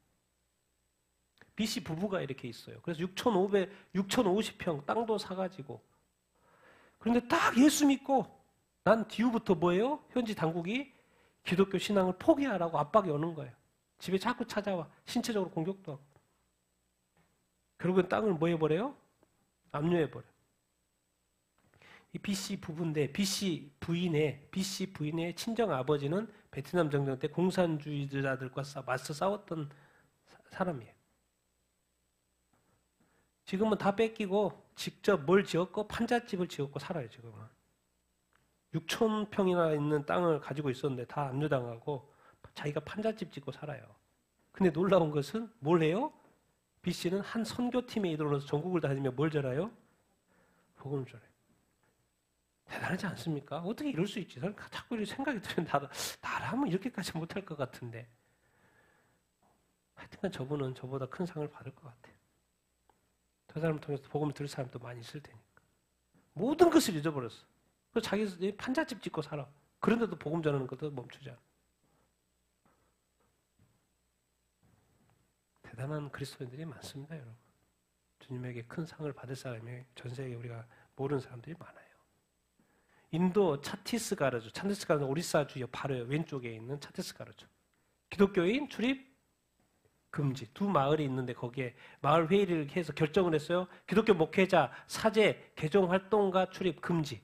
BC 부부가 이렇게 있어요. 그래서 6,050평 땅도 사가지고. 그런데 딱 예수 믿고 난 뒤후부터 뭐예요? 현지 당국이 기독교 신앙을 포기하라고 압박이 오는 거예요. 집에 자꾸 찾아와. 신체적으로 공격도 하고. 결국엔 땅을 뭐 해버려요? 압류해버려. 이 BC 부부인데 BC 부인의 친정 아버지는 베트남 정전 때 공산주의자들과 맞서 싸웠던 사람이에요. 지금은 다 뺏기고 직접 뭘 지었고 판잣집을 지었고 살아요. 지금은 6,000평이나 있는 땅을 가지고 있었는데 다 압류당하고 자기가 판잣집 짓고 살아요. 근데 놀라운 것은 뭘 해요? B씨는 한 선교팀에 이르러서 전국을 다니며 뭘 전해요? 복음을 전해요. 대단하지 않습니까? 어떻게 이럴 수 있지? 저는 자꾸 이렇게 생각이 들면 나라면 이렇게까지 못할 것 같은데. 하여튼간 저분은 저보다 큰 상을 받을 것 같아요. 저 사람을 통해서 복음을 들을 사람도 많이 있을 테니까. 모든 것을 잊어버렸어. 그래서 자기 판잣집 짓고 살아. 그런데도 복음 전하는 것도 멈추지 않아. 대단한 그리스도인들이 많습니다, 여러분. 주님에게 큰 상을 받을 사람이 전 세계에 우리가 모르는 사람들이 많아요. 인도 차티스가르주, 차티스가르는 오리사주요 바로 왼쪽에 있는 차티스가르주. 기독교인 출입 금지. 두 마을이 있는데 거기에 마을 회의를 해서 결정을 했어요. 기독교 목회자, 사제, 개종 활동가 출입 금지.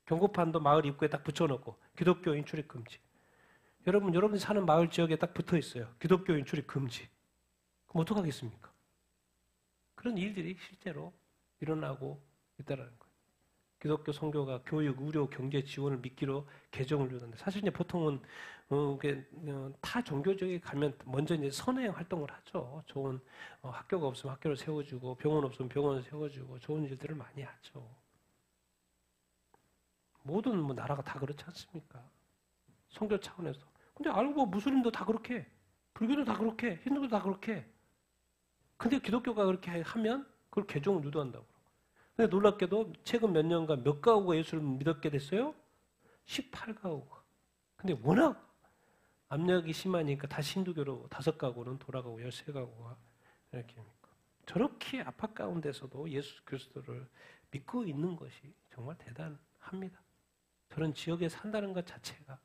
경고판도 마을 입구에 딱 붙여놓고 기독교인 출입 금지. 여러분이 사는 마을 지역에 딱 붙어 있어요. 기독교인 출입 금지. 그럼 어떡하겠습니까? 그런 일들이 실제로 일어나고 있다는 거예요. 기독교 선교가 교육, 의료, 경제 지원을 미끼로 개종을 이루는데 사실 이제 보통은 타 종교적에 가면 먼저 이제 선행 활동을 하죠. 좋은 학교가 없으면 학교를 세워주고 병원 없으면 병원을 세워주고 좋은 일들을 많이 하죠. 모든 나라가 다 그렇지 않습니까? 선교 차원에서. 근데 알고 보면 무슬림도 다 그렇게 해. 불교도 다 그렇게 해. 힌두도 다 그렇게 해. 근데 기독교가 그렇게 하면 그걸 개종을 유도한다고. 근데 놀랍게도 최근 몇 년간 몇 가구가 예수를 믿었게 됐어요? 18가구가. 근데 워낙 압력이 심하니까 다시 힌두교로 5가구는 돌아가고 13가구가 이렇게 믿고. 저렇게 압박 가운데서도 예수 그리스도를 믿고 있는 것이 정말 대단합니다. 저런 지역에 산다는 것 자체가.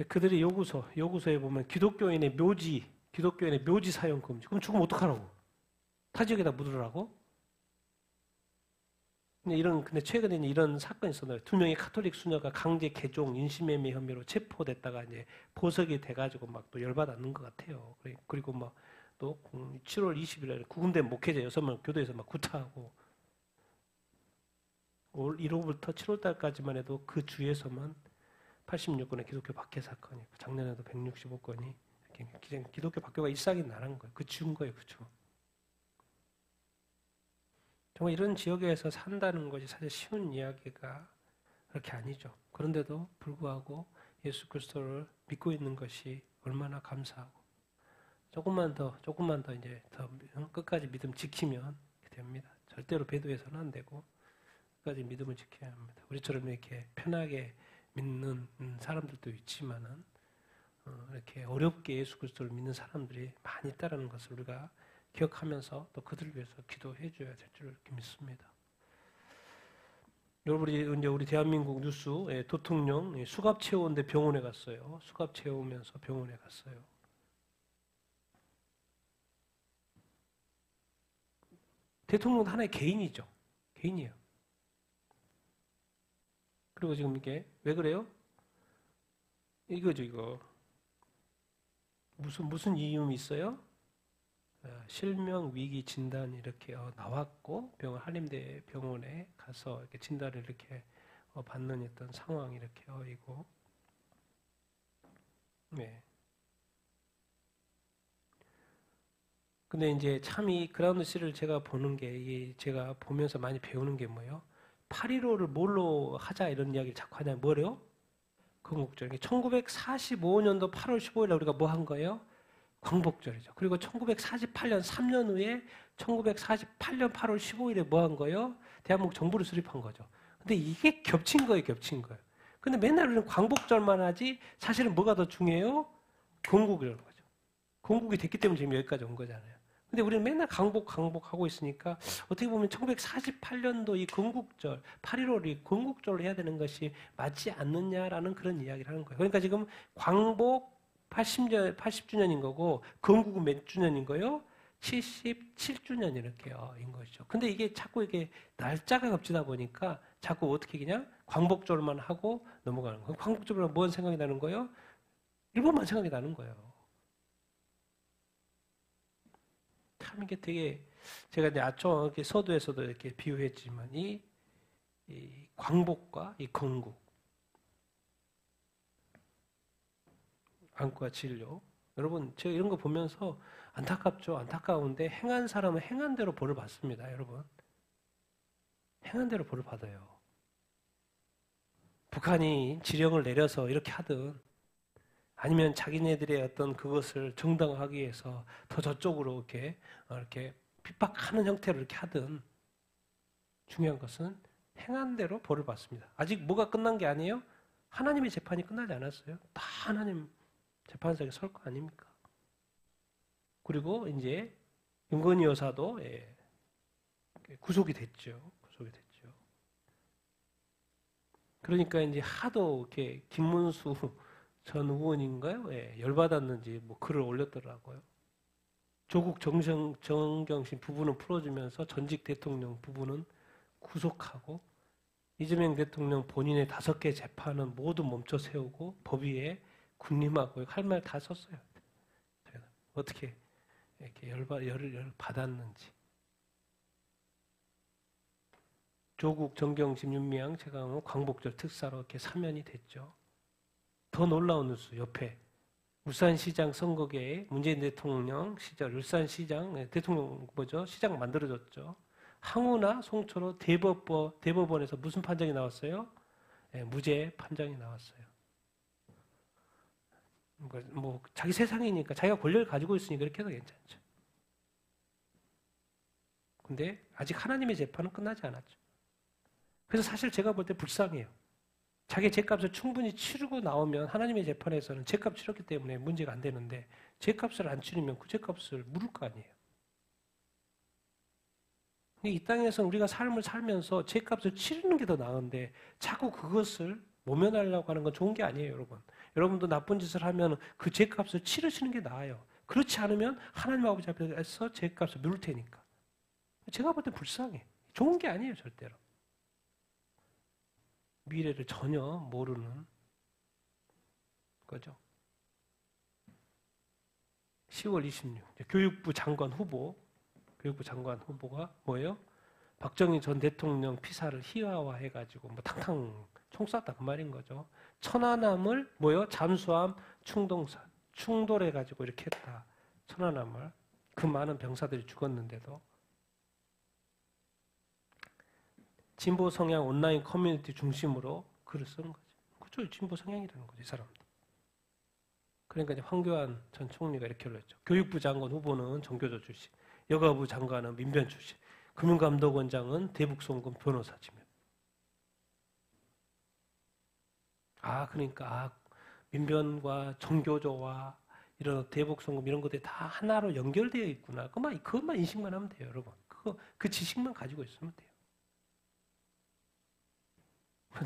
그들이 요구서에 보면 기독교인의 묘지 사용 금지. 그럼 죽으면 어떡하라고? 타 지역에다 묻으라고? 근데 최근에 이런 사건이 있었나요? 2명의 카톨릭 수녀가 강제 개종, 인신매매 혐의로 체포됐다가 이제 보석이 돼가지고 막 또 열받았는 것 같아요. 그리고 막 또 7월 20일에 구금된 목회자 6명 교도에서 막 구타하고 올 1호부터 7월 달까지만 해도 그 주에서만 86건의 기독교 박해 사건이 있고 작년에도 165건이 기독교 박교가 일상이 나란 거예요. 그 지운 거예요. 그렇죠? 정말 이런 지역에서 산다는 것이 사실 쉬운 이야기가 그렇게 아니죠. 그런데도 불구하고 예수 그리스도를 믿고 있는 것이 얼마나 감사하고 조금만 더 이제 더 끝까지 믿음 지키면 됩니다. 절대로 배도해서는 안 되고 끝까지 믿음을 지켜야 합니다. 우리처럼 이렇게 편하게 믿는 사람들도 있지만은 이렇게 어렵게 예수 그리스도를 믿는 사람들이 많이 있다는 것을 우리가 기억하면서 또 그들을 위해서 기도해 줘야 될 줄 이렇게 믿습니다. 여러분이 이제 우리 대한민국 뉴스 도통령 수갑 채우는데 병원에 갔어요. 수갑 채우면서 병원에 갔어요. 대통령도 하나의 개인이죠. 개인이에요. 그리고 지금 이게 왜 그래요? 이거죠, 이거. 무슨 이유가 있어요? 실명 위기 진단 이렇게 나왔고 한림대 병원에 가서 이렇게 진단을 이렇게 받는 어떤 상황 이렇게 이고. 네. 근데 이제 참 이 그라운드 씨를 제가 보는 게 제가 보면서 많이 배우는 게 뭐예요? 8.15를 뭘로 하자 이런 이야기를 자꾸 하냐. 뭐래요? 건국절. 1945년도 8월 15일에 우리가 뭐 한 거예요? 광복절이죠. 그리고 1948년 3년 후에 1948년 8월 15일에 뭐 한 거예요? 대한민국 정부를 수립한 거죠. 근데 이게 겹친 거예요. 근데 맨날 우리는 광복절만 하지 사실은 뭐가 더 중요해요? 건국이라는 거죠. 건국이 됐기 때문에 지금 여기까지 온 거잖아요. 근데 우리는 맨날 강복하고 있으니까 어떻게 보면 1948년도 이 건국절, 8.15를 건국절로 해야 되는 것이 맞지 않느냐라는 그런 이야기를 하는 거예요. 그러니까 지금 광복 80주년인 거고 건국은 몇 주년인 거예요? 77주년 이렇게요. 인 것이죠. 근데 이게 자꾸 이게 날짜가 겹치다 보니까 자꾸 어떻게 그냥 광복절만 하고 넘어가는 거예요. 광복절만 뭔 생각이 나는 거예요? 일본만 생각이 나는 거예요. 참 이게 되게 제가 이제 이렇게 서두에서도 이렇게 비유했지만 이 광복과 이 건국 안과 진료. 여러분, 제가 이런 거 보면서 안타깝죠. 안타까운데 행한 사람은 행한 대로 벌을 받습니다. 여러분. 행한 대로 벌을 받아요. 북한이 지령을 내려서 이렇게 하든 아니면 자기네들의 어떤 그것을 정당화하기 위해서 더 저쪽으로 이렇게 핍박하는 형태로 이렇게 하든 중요한 것은 행한 대로 벌을 받습니다. 아직 뭐가 끝난 게 아니에요? 하나님의 재판이 끝나지 않았어요. 다 하나님 재판석에 설 거 아닙니까? 그리고 이제 윤건희 여사도 구속이 됐죠. 구속이 됐죠. 그러니까 이제 하도 이렇게 김문수 전 의원인가요? 열받았는지 뭐 글을 올렸더라고요. 조국 정경심 부부는 풀어주면서 전직 대통령 부부는 구속하고 이재명 대통령 본인의 5개 재판은 모두 멈춰 세우고 법 위에 군림하고 할 말 다 썼어요. 어떻게 이렇게 열을 받았는지. 조국 정경심 윤미향 최강호 광복절 특사로 이렇게 사면이 됐죠. 더 놀라운 뉴스 옆에 울산시장 선거계에 문재인 대통령 시절 울산시장 대통령 시장 만들어졌죠. 항우나 송초로 대법원에서 무슨 판정이 나왔어요? 무죄 판정이 나왔어요. 뭐 자기 세상이니까 자기가 권력을 가지고 있으니 그렇게 해도 괜찮죠. 근데 아직 하나님의 재판은 끝나지 않았죠. 그래서 사실 제가 볼 때 불쌍해요. 자기 죄값을 충분히 치르고 나오면 하나님의 재판에서는 죄값 치렀기 때문에 문제가 안 되는데 죄값을 안 치르면 그 죄값을 물을 거 아니에요. 이 땅에서 우리가 삶을 살면서 죄값을 치르는 게 더 나은데 자꾸 그것을 모면하려고 하는 건 좋은 게 아니에요, 여러분. 여러분도 나쁜 짓을 하면 그 죄값을 치르시는 게 나아요. 그렇지 않으면 하나님 아버지 앞에서 죄값을 물을 테니까. 제가 볼 때 불쌍해. 좋은 게 아니에요, 절대로. 미래를 전혀 모르는 거죠. 10월 26일 교육부 장관 후보가 뭐예요? 박정희 전 대통령 피사를 희화화해가지고 뭐 탕탕 총 쐈다 그 말인 거죠. 천안함을 잠수함 충돌해가지고 이렇게 했다. 천안함을 그 많은 병사들이 죽었는데도 진보 성향 온라인 커뮤니티 중심으로 글을 쓰는 거죠. 그렇죠. 진보 성향이라는 거죠, 이 사람들. 그러니까 이제 황교안 전 총리가 이렇게 올렸죠. 교육부 장관 후보는 정교조 출신, 여가부 장관은 민변 출신, 금융감독원장은 대북송금 변호사 지명. 그러니까 민변과 정교조와 이런 대북송금 이런 것들이 다 하나로 연결되어 있구나. 그것만 인식만 하면 돼요, 여러분. 그 지식만 가지고 있으면 돼요.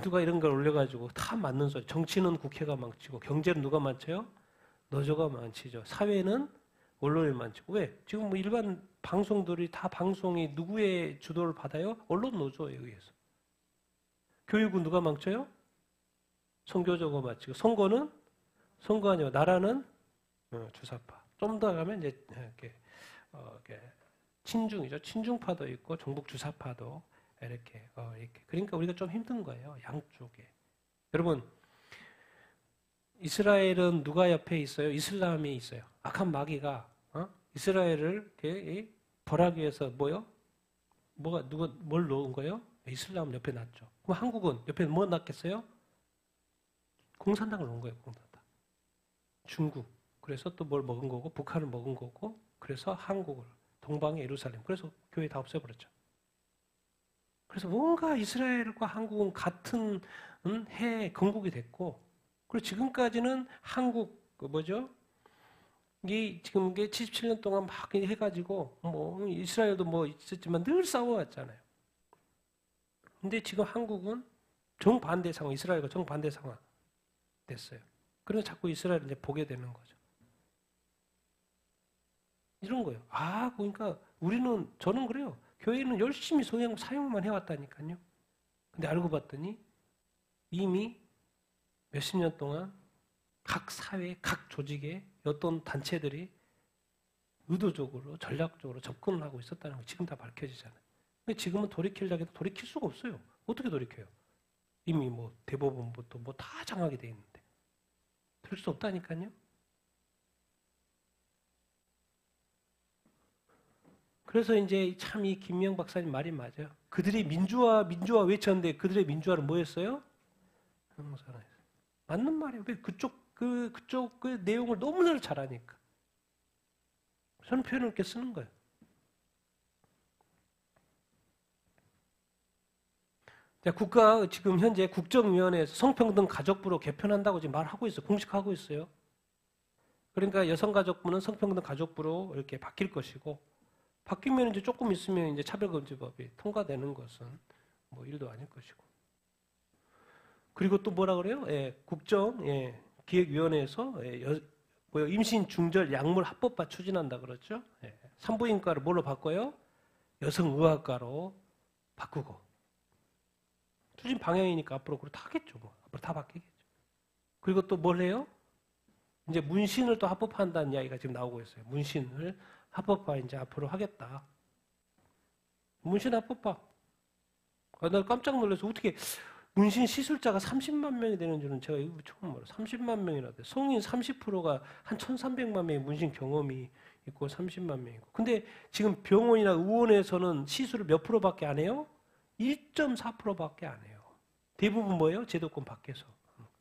누가 이런 걸 올려가지고 다 맞는 소리. 정치는 국회가 망치고 경제는 누가 망쳐요? 노조가 망치죠. 사회는 언론이 망치고. 왜? 지금 뭐 일반 방송들이 다 방송이 누구의 주도를 받아요? 언론 노조에 의해서. 교육은 누가 망쳐요? 선교조가 망치고. 선거 아니고 나라는 주사파. 좀 더 가면 이제 이렇게 친중이죠. 친중파도 있고 종북 주사파도 이렇게. 그러니까 우리가 좀 힘든 거예요. 양쪽에. 여러분, 이스라엘은 누가 옆에 있어요? 이슬람이 있어요. 악한 마귀가 이스라엘을 이렇게 벌하기 위해서 누가 뭘 놓은 거예요? 이슬람 옆에 놨죠. 그럼 한국은 옆에 뭐 놨겠어요? 공산당을 놓은 거예요. 공산당. 중국. 그래서 또 뭘 먹은 거고 북한을 먹은 거고 그래서 한국을 동방의 예루살렘. 그래서 교회 다 없애버렸죠. 그래서 뭔가 이스라엘과 한국은 같은 해에 건국이 됐고 그리고 지금까지는 한국 이 지금 게 77년 동안 막 해가지고 이스라엘도 있었지만 늘 싸워왔잖아요. 근데 지금 한국은 정반대 상황, 이스라엘과 정반대 상황 됐어요. 그래서 자꾸 이스라엘을 이제 보게 되는 거죠. 이런 거예요. 그러니까 저는 그래요. 교회는 열심히 사용만 해왔다니까요. 근데 알고 봤더니 이미 몇십 년 동안 각 사회, 각 조직에 어떤 단체들이 의도적으로, 전략적으로 접근을 하고 있었다는 거 지금 다 밝혀지잖아요. 근데 지금은 돌이키려고 해도 돌이킬 수가 없어요. 어떻게 돌이켜요? 이미 대법원부터 다 장악이 돼 있는데. 그럴 수 없다니까요. 그래서 이제 참 이 김명 박사님 말이 맞아요. 그들이 민주화 외쳤는데 그들의 민주화는 뭐였어요? 형사라했어요. 맞는 말이에요. 왜 그쪽 그 내용을 너무나 잘 아니까. 저는 표현을 이렇게 쓰는 거예요. 국가 지금 현재 국정위원회에서 성평등 가족부로 개편한다고 지금 말하고 있어요. 공식하고 있어요. 그러니까 여성가족부는 성평등 가족부로 이렇게 바뀔 것이고, 바뀌면 이제 조금 있으면 이제 차별금지법이 통과되는 것은 뭐 일도 아닐 것이고. 그리고 또 뭐라 그래요? 기획위원회에서 임신 중절 약물 합법화 추진한다 그렇죠? 산부인과를 뭘로 바꿔요? 여성의학과로 바꾸고. 추진 방향이니까 앞으로 그렇게 하겠죠. 뭐. 앞으로 다 바뀌겠죠. 그리고 또 뭘 해요? 이제 문신을 또 합법화한다는 이야기가 지금 나오고 있어요. 문신을 합법화 이제 앞으로 하겠다. 문신 합법화. 나 깜짝 놀라서 어떻게 문신 시술자가 30만 명이 되는 줄은 제가 이거 처음 알아요. 30만 명이나 돼. 성인 30%가 한 1,300만 명의 문신 경험이 있고 30만 명이고. 근데 지금 병원이나 의원에서는 시술을 몇 프로밖에 안 해요? 1.4%밖에 안 해요. 대부분 뭐예요? 제도권 밖에서.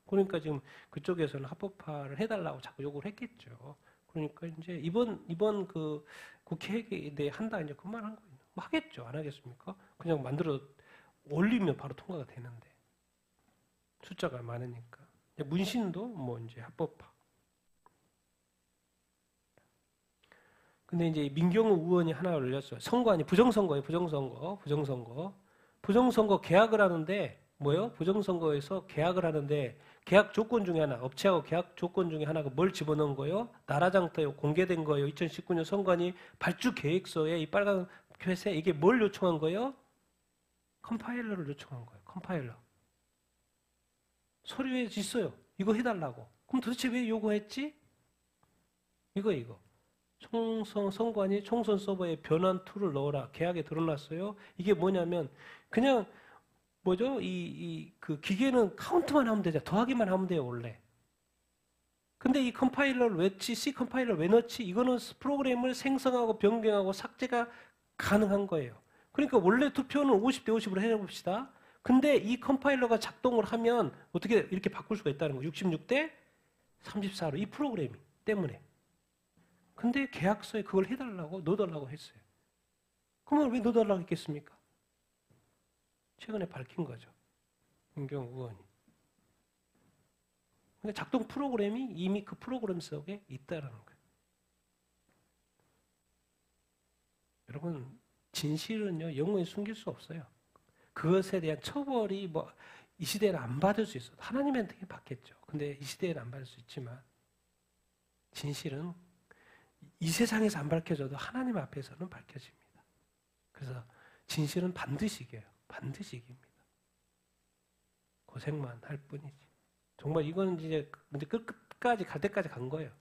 그러니까 지금 그쪽에서는 합법화를 해달라고 자꾸 요구를 했겠죠. 그러니까 이제 이번 그 국회에 대해 한다 이제 그 말한 거예요. 뭐 하겠죠. 안 하겠습니까? 그냥 만들어 올리면 바로 통과가 되는데 숫자가 많으니까. 문신도 뭐 이제 합법화. 근데 이제 민경우 의원이 하나 올렸어요. 선거 아니 부정선거예요. 부정선거 계약을 하는데 뭐예요? 부정선거에서 계약을 하는데 계약 조건 중에 하나, 업체하고 계약 조건 중에 하나가 뭘 집어넣은 거예요? 나라장터에 공개된 거예요. 2019년 선관위 발주 계획서에 이 빨간 회색 이게 뭘 요청한 거예요? 컴파일러를 요청한 거예요. 컴파일러. 서류에 있어요. 이거 해달라고. 그럼 도대체 왜 요구했지? 이거. 선관위 총선 서버에 변환 툴을 넣어라. 계약에 드러났어요. 이게 뭐냐면 그냥 뭐죠? 그 기계는 카운트만 하면 되잖아. 더하기만 하면 돼요, 원래. 근데 이 컴파일러를 왜 넣지? C 컴파일러를 왜 넣지? 이거는 프로그램을 생성하고 변경하고 삭제가 가능한 거예요. 그러니까 원래 투표는 50대 50으로 해봅시다. 근데 이 컴파일러가 작동을 하면 어떻게 이렇게 바꿀 수가 있다는 거예요. 66대 34로 이 프로그램 때문에. 근데 계약서에 그걸 해달라고 넣어달라고 했어요. 그러면 왜 넣어달라고 했겠습니까? 최근에 밝힌 거죠. 민경우 의원이. 근데 작동 프로그램이 이미 그 프로그램 속에 있다라는 거예요. 여러분, 진실은요, 영원히 숨길 수 없어요. 그것에 대한 처벌이 뭐, 이 시대에는 안 받을 수 있어요. 하나님한테 받겠죠. 근데 이 시대에는 안 받을 수 있지만, 진실은 이 세상에서 안 밝혀져도 하나님 앞에서는 밝혀집니다. 그래서 진실은 반드시 이겨요. 반드시 이깁니다. 고생만 할 뿐이지. 정말 이거는 이제 끝까지 갈 때까지 간 거예요.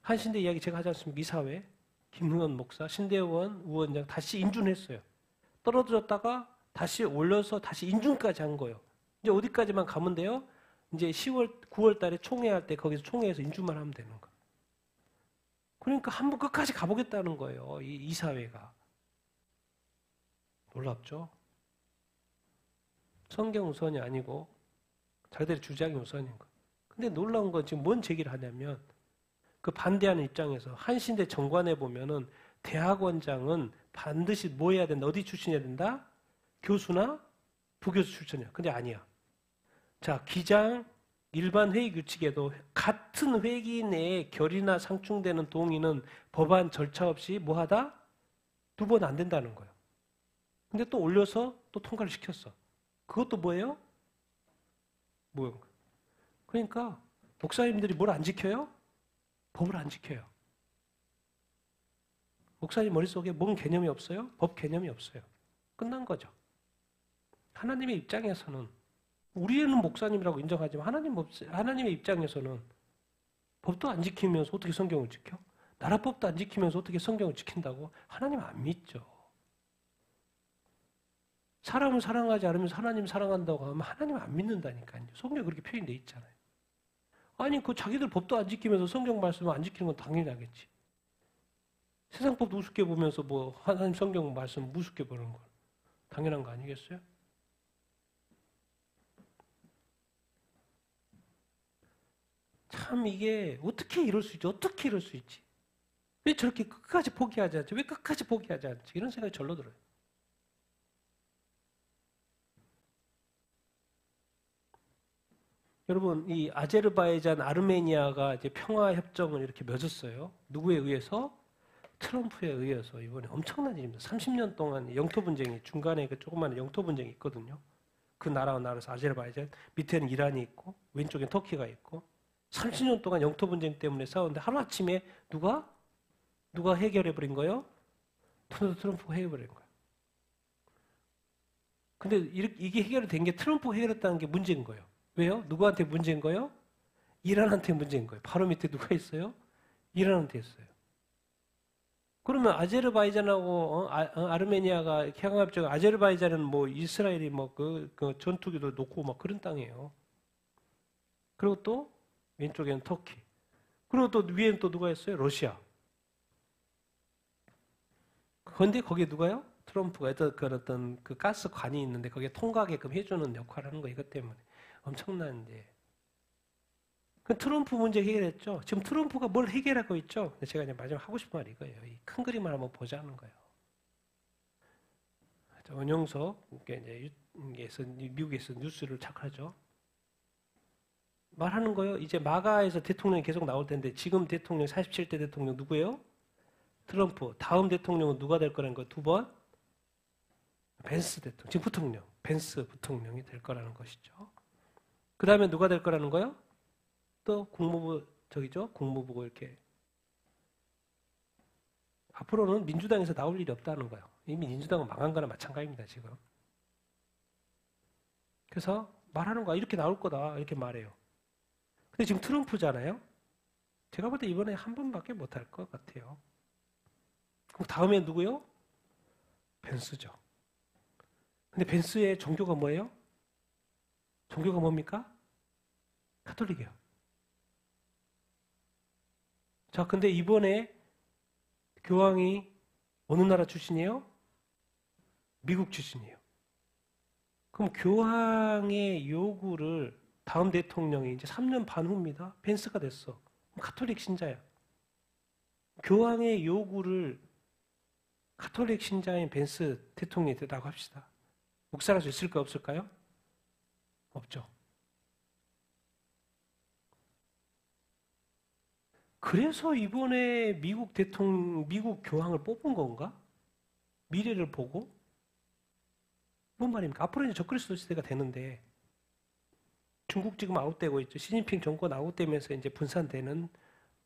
한신대 이야기 제가 하지 않습니까? 이사회 김흥원 목사, 신대원 우원장 다시 인준했어요. 떨어졌다가 다시 올려서 다시 인준까지 한 거예요. 이제 어디까지만 가면 돼요? 이제 10월, 9월 달에 총회할 때 거기서 총회에서 인준만 하면 되는 거예요. 그러니까 한번 끝까지 가보겠다는 거예요. 이 이사회가. 놀랍죠? 성경 우선이 아니고 자기들의 주장이 우선인 거예요. 근데 놀라운 건 지금 뭔 제기를 하냐면 그 반대하는 입장에서 한신대 정관에 보면은 대학원장은 반드시 뭐 해야 된다? 어디 출신이어야 된다? 교수나 부교수 출신이야. 근데 아니야. 자, 기장 일반 회의 규칙에도 같은 회기 내에 결의나 상충되는 동의는 법안 절차 없이 뭐하다? 2번 안 된다는 거예요. 근데 또 올려서 또 통과를 시켰어. 그것도 뭐예요? 뭐예요? 그러니까 목사님들이 뭘 안 지켜요? 법을 안 지켜요. 목사님 머릿속에 뭔 개념이 없어요? 법 개념이 없어요. 끝난 거죠. 하나님의 입장에서는 우리는 목사님이라고 인정하지만 하나님의 입장에서는 법도 안 지키면서 어떻게 성경을 지켜? 나라법도 안 지키면서 어떻게 성경을 지킨다고? 하나님 안 믿죠. 사람을 사랑하지 않으면서 하나님 사랑한다고 하면 하나님 안 믿는다니까요. 성경에 그렇게 표현되어 있잖아요. 아니 그 자기들 법도 안 지키면서 성경 말씀을 안 지키는 건 당연히 하겠지. 세상 법도 우습게 보면서 뭐 하나님 성경 말씀 우습게 보는 건 당연한 거 아니겠어요? 참 이게 어떻게 이럴 수 있지? 어떻게 이럴 수 있지? 왜 저렇게 끝까지 포기하지 않지? 왜 끝까지 포기하지 않지? 이런 생각이 절로 들어요. 여러분, 이 아제르바이잔, 아르메니아가 이제 평화 협정을 이렇게 맺었어요. 누구에 의해서? 트럼프에 의해서. 이번에 엄청난 일입니다. 30년 동안 영토 분쟁이, 중간에 그 조그마한 영토 분쟁이 있거든요. 그 나라와 나라에서 아제르바이잔, 밑에는 이란이 있고 왼쪽엔 터키가 있고 30년 동안 영토 분쟁 때문에 싸웠는데 하루아침에 누가 해결해 버린 거예요? 도널드 트럼프가 해결해 버린 거예요. 근데 이게 해결이 된 게 트럼프가 해결했다는 게 문제인 거예요. 왜요? 누구한테 문제인 거예요? 이란한테 문제인 거예요. 바로 밑에 누가 있어요? 이란한테 있어요. 그러면 아제르바이잔하고 아르메니아가 평화협정, 아제르바이잔은 뭐 이스라엘이 뭐 그 전투기도 놓고 막 그런 땅이에요. 그리고 또 왼쪽에는 터키. 그리고 또 위에는 또 누가 있어요? 러시아. 그런데 거기에 누가요? 트럼프가 어떤 그 가스관이 있는데 거기에 통과하게끔 해주는 역할을 하는 거 이것 때문에 엄청난 이제. 그 트럼프 문제 해결했죠. 지금 트럼프가 뭘 해결하고 있죠? 제가 이제 마지막 하고 싶은 말이 이거예요. 이 큰 그림을 한번 보자는 거예요. 원영석 이제 미국에서 뉴스를 착하죠. 말하는 거예요. 이제 마가에서 대통령이 계속 나올 텐데 지금 대통령 47대 대통령 누구예요? 트럼프. 다음 대통령은 누가 될 거라는 거 두 번? 벤스 대통령. 지금 부통령. 벤스 부통령이 될 거라는 것이죠. 그 다음에 누가 될 거라는 거요? 또 국무부 국무부고 이렇게 앞으로는 민주당에서 나올 일이 없다는 거예요. 이미 민주당은 망한 거나 마찬가지입니다. 지금. 그래서 말하는 거야. 이렇게 나올 거다. 이렇게 말해요. 근데 지금 트럼프잖아요. 제가 볼 때 이번에 한 번밖에 못할 것 같아요. 그럼 다음에 누구요? 벤스죠. 근데 벤스의 종교가 뭐예요? 종교가 뭡니까? 가톨릭이에요. 자, 근데 이번에 교황이 어느 나라 출신이에요? 미국 출신이에요. 그럼 교황의 요구를 다음 대통령이 이제 3년 반 후입니다. 벤스가 됐어. 그럼 가톨릭 신자야. 교황의 요구를 가톨릭 신자인 벤스 대통령이 됐다고 합시다. 묵살할 수 있을까 없을까요? 없죠. 그래서 이번에 미국 교황을 뽑은 건가? 미래를 보고? 뭔 말입니까? 앞으로 이제 적그리스도 시대가 되는데 중국 지금 아웃되고 있죠. 시진핑 정권 아웃되면서 이제 분산되는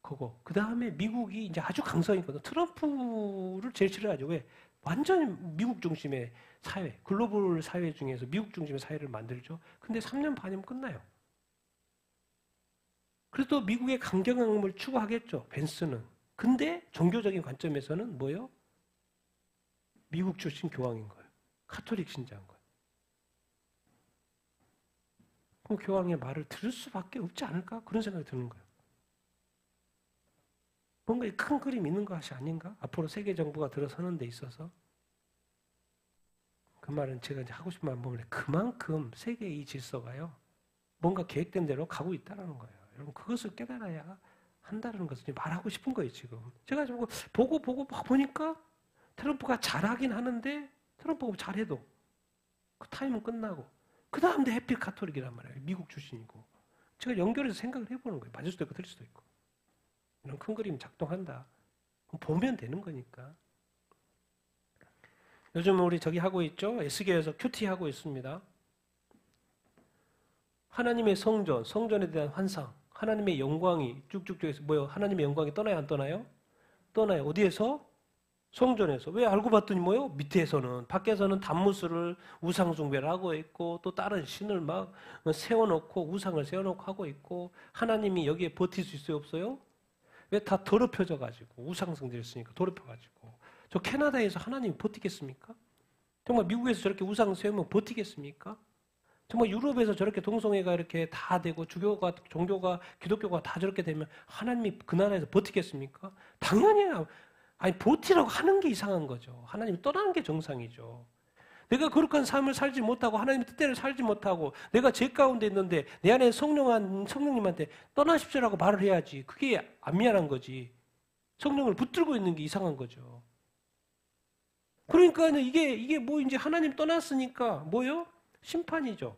거고. 그 다음에 미국이 이제 아주 강성이거든. 트럼프를 제일 싫어하죠. 왜? 완전히 미국 중심의 사회, 글로벌 사회 중에서 미국 중심의 사회를 만들죠. 근데 3년 반이면 끝나요. 그래도 미국의 강경함을 추구하겠죠. 벤스는. 근데 종교적인 관점에서는 뭐예요? 미국 출신 교황인 거예요. 가톨릭 신자인 거예요. 그럼 교황의 말을 들을 수밖에 없지 않을까? 그런 생각이 드는 거예요. 뭔가 큰 그림이 있는 것이 아닌가? 앞으로 세계 정부가 들어서는 데 있어서. 그 말은 제가 이제 하고 싶은 말 보면 그만큼 세계의 이 질서가요. 뭔가 계획된 대로 가고 있다는 거예요. 여러분 그것을 깨달아야 한다는 것을 말하고 싶은 거예요. 지금. 제가 좀 보고 막 보니까 트럼프가 잘하긴 하는데 트럼프가 잘해도 그 타임은 끝나고 그 다음에 해필 가톨릭이란 말이에요. 미국 출신이고. 제가 연결해서 생각을 해보는 거예요. 맞을 수도 있고 틀릴 수도 있고. 이런 큰 그림이 작동한다. 보면 되는 거니까. 요즘 우리 저기 하고 있죠. S교에서 큐티 하고 있습니다. 하나님의 성전에 대한 환상, 하나님의 영광이 쭉쭉쭉해서 뭐요? 하나님의 영광이 떠나요, 안 떠나요? 떠나요. 어디에서? 성전에서. 왜? 알고 봤더니 뭐요? 밑에서는, 밖에서는 단무스를 우상 숭배를 하고 있고 또 다른 신을 막 세워놓고 우상을 세워놓고 하고 있고 하나님이 여기에 버틸 수 있어요, 없어요? 왜? 다 더럽혀져 가지고 우상숭배를 했으니까 더럽혀 가지고. 저 캐나다에서 하나님이 버티겠습니까? 정말 미국에서 저렇게 우상 세우면 버티겠습니까? 정말 유럽에서 저렇게 동성애가 이렇게 다 되고 주교가, 종교가, 기독교가 다 저렇게 되면 하나님이 그 나라에서 버티겠습니까? 당연히 아니 버티라고 하는 게 이상한 거죠. 하나님 떠나는 게 정상이죠. 내가 거룩한 삶을 살지 못하고 하나님의 뜻대로 살지 못하고 내가 죄 가운데 있는데 내 안에 성령님한테 떠나십시오라고 말을 해야지. 그게 안 미안한 거지. 성령을 붙들고 있는 게 이상한 거죠. 그러니까 이게 뭐 이제 하나님 떠났으니까 뭐요? 심판이죠.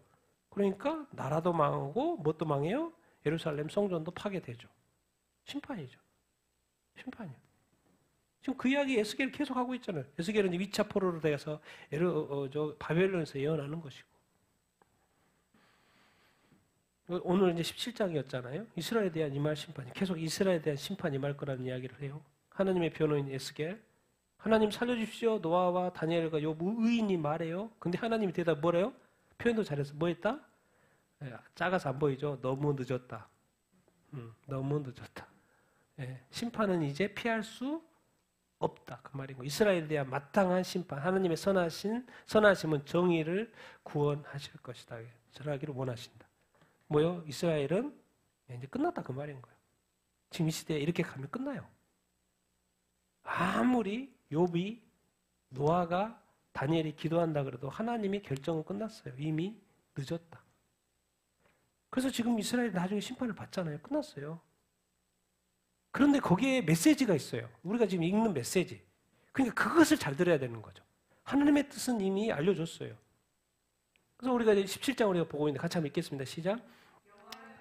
그러니까 나라도 망하고 뭣도 망해요? 예루살렘 성전도 파괴되죠. 심판이죠. 심판이요. 지금 그 이야기 에스겔 계속 하고 있잖아요. 에스겔은 2차 포로로 돼서 바벨론에서 예언하는 것이고. 오늘 이제 17장이었잖아요. 이스라엘에 대한 임할 심판이 계속 이스라엘에 대한 심판이 임할 거라는 이야기를 해요. 하나님의 변호인 에스겔. 하나님 살려주십시오. 노아와 다니엘과 요 의인이 말해요. 근데 하나님이 대답 뭐래요? 표현도 잘해서 뭐 했다? 작아서 안 보이죠? 너무 늦었다. 너무 늦었다. 심판은 이제 피할 수 없다. 그 말인 거. 이스라엘에 대한 마땅한 심판. 하나님의 선하심은 정의를 구원하실 것이다. 전하기를 원하신다. 뭐요? 이스라엘은 이제 끝났다. 그 말인 거예요. 지금 이 시대에 이렇게 가면 끝나요. 아무리 욥이 노아가 다니엘이 기도한다 그래도 하나님이 결정은 끝났어요. 이미 늦었다. 그래서 지금 이스라엘이 나중에 심판을 받잖아요. 끝났어요. 그런데 거기에 메시지가 있어요. 우리가 지금 읽는 메시지. 그러니까 그것을 잘 들어야 되는 거죠. 하나님의 뜻은 이미 알려줬어요. 그래서 우리가 이제 17장 우리가 보고 있는데 같이 한번 읽겠습니다. 시작.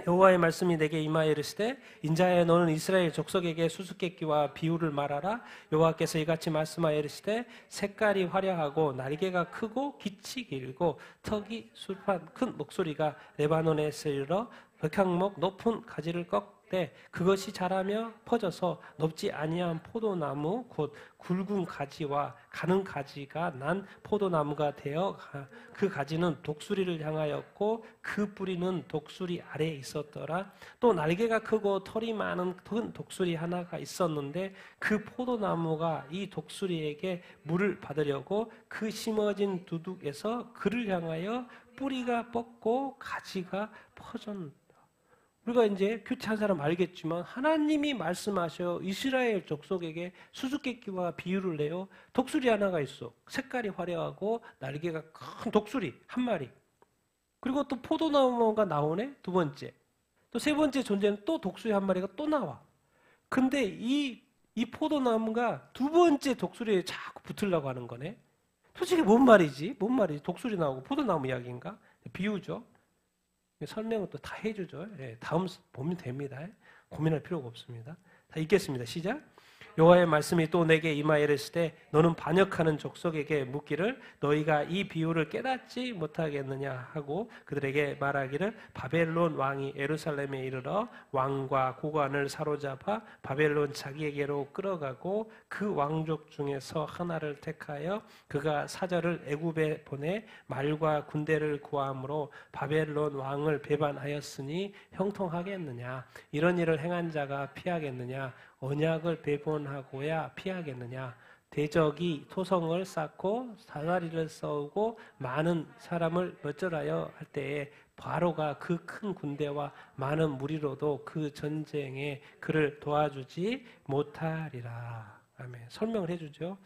여호와의 말씀이 내게 임하여 이르시되 인자야 너는 이스라엘 족속에게 수수께끼와 비유를 말하라. 여호와께서 이같이 말씀하여 이르시되 색깔이 화려하고 날개가 크고 깃이 길고 턱이 술판 큰 목소리가 레바논에서 이르러 백향목 높은 가지를 꺾되 그것이 자라며 퍼져서 높지 아니한 포도나무 곧 굵은 가지와 가는 가지가 난 포도나무가 되어 그 가지는 독수리를 향하였고 그 뿌리는 독수리 아래에 있었더라. 또 날개가 크고 털이 많은 큰 독수리 하나가 있었는데 그 포도나무가 이 독수리에게 물을 받으려고 그 심어진 두둑에서 그를 향하여 뿌리가 뻗고 가지가 퍼졌다. 우리가 이제 큐티한 사람 알겠지만 하나님이 말씀하셔 이스라엘 족속에게 수수께끼와 비유를 내요. 독수리 하나가 있어. 색깔이 화려하고 날개가 큰 독수리 한 마리. 그리고 또 포도나무가 나오네. 두 번째. 또 세 번째 존재는 또 독수리 한 마리가 또 나와. 근데 이 포도나무가 두 번째 독수리에 자꾸 붙으려고 하는 거네. 솔직히 뭔 말이지? 뭔 말이지? 독수리 나오고 포도나무 이야기인가? 비유죠. 설명은 또 다 해주죠. 다음 보면 됩니다. 고민할 필요가 없습니다. 다 읽겠습니다. 시작. 여호와의 말씀이 또 내게 임하여 이르시되 너는 반역하는 족속에게 묻기를 너희가 이 비유를 깨닫지 못하겠느냐 하고 그들에게 말하기를 바벨론 왕이 예루살렘에 이르러 왕과 고관을 사로잡아 바벨론 자기에게로 끌어가고 그 왕족 중에서 하나를 택하여 그가 사절을 애굽에 보내 말과 군대를 구함으로 바벨론 왕을 배반하였으니 형통하겠느냐. 이런 일을 행한 자가 피하겠느냐. 언약을 배반하고야 피하겠느냐. 대적이 토성을 쌓고 사다리를 쌓고 많은 사람을 어쩌라여 할 때에 바로가 그 큰 군대와 많은 무리로도 그 전쟁에 그를 도와주지 못하리라. 아멘. 설명을 해주죠.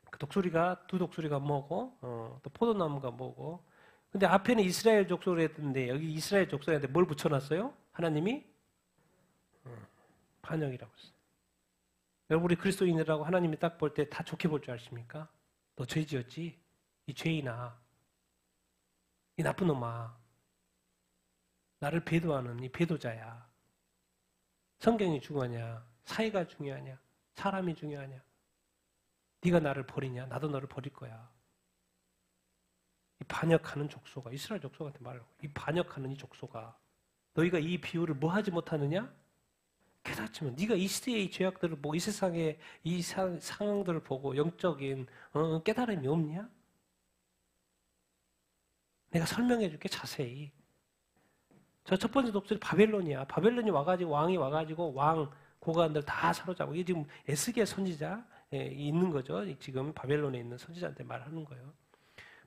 그 독수리가 두 독수리가 뭐고 또 포도나무가 뭐고. 근데 앞에는 이스라엘 족속을 했는데 여기 이스라엘 족속한테 뭘 붙여놨어요? 하나님이 반역이라고 했어요. 여러분 우리 그리스도인이라고 하나님이 딱 볼 때 다 좋게 볼 줄 아십니까? 너 죄 지었지? 이 죄인아. 이 나쁜 놈아. 나를 배도하는 이 배도자야. 성경이 중요하냐? 사회가 중요하냐? 사람이 중요하냐? 네가 나를 버리냐? 나도 너를 버릴 거야. 이 반역하는 족속아. 이스라엘 족속한테 말하고 이 반역하는 이 족속아. 너희가 이 비유를 뭐 하지 못하느냐? 깨닫지만 네가 이 시대의 죄악들을 보고 이 세상의 이 상황들을 보고 영적인 깨달음이 없냐? 내가 설명해 줄게 자세히. 저 첫 번째 독수리 바벨론이야. 바벨론이 와가지고 왕이 와가지고 왕 고관들 다 사로잡고 이게 지금 에스겔 선지자 있는 거죠. 지금 바벨론에 있는 선지자한테 말하는 거예요.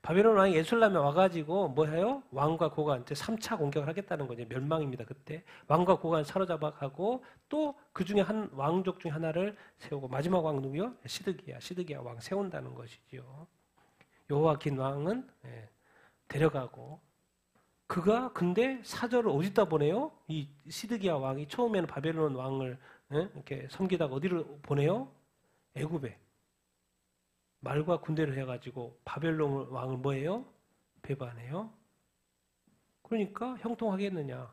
바벨론 왕이 예술람에 와가지고 뭐 해요? 왕과 고관한테 3차 공격을 하겠다는 거죠. 멸망입니다. 그때 왕과 고관 사로잡아가고 또 그 중에 한 왕족 중에 하나를 세우고 마지막 왕 누구요? 시드기야 왕 세운다는 것이지요. 여호와긴 왕은 데려가고 그가 근데 사절을 어디다 보내요? 이 시드기야 왕이 처음에는 바벨론 왕을 이렇게 섬기다가 어디를 보내요? 애굽에 말과 군대를 해가지고 바벨론 왕을 뭐해요? 배반해요. 그러니까 형통하겠느냐?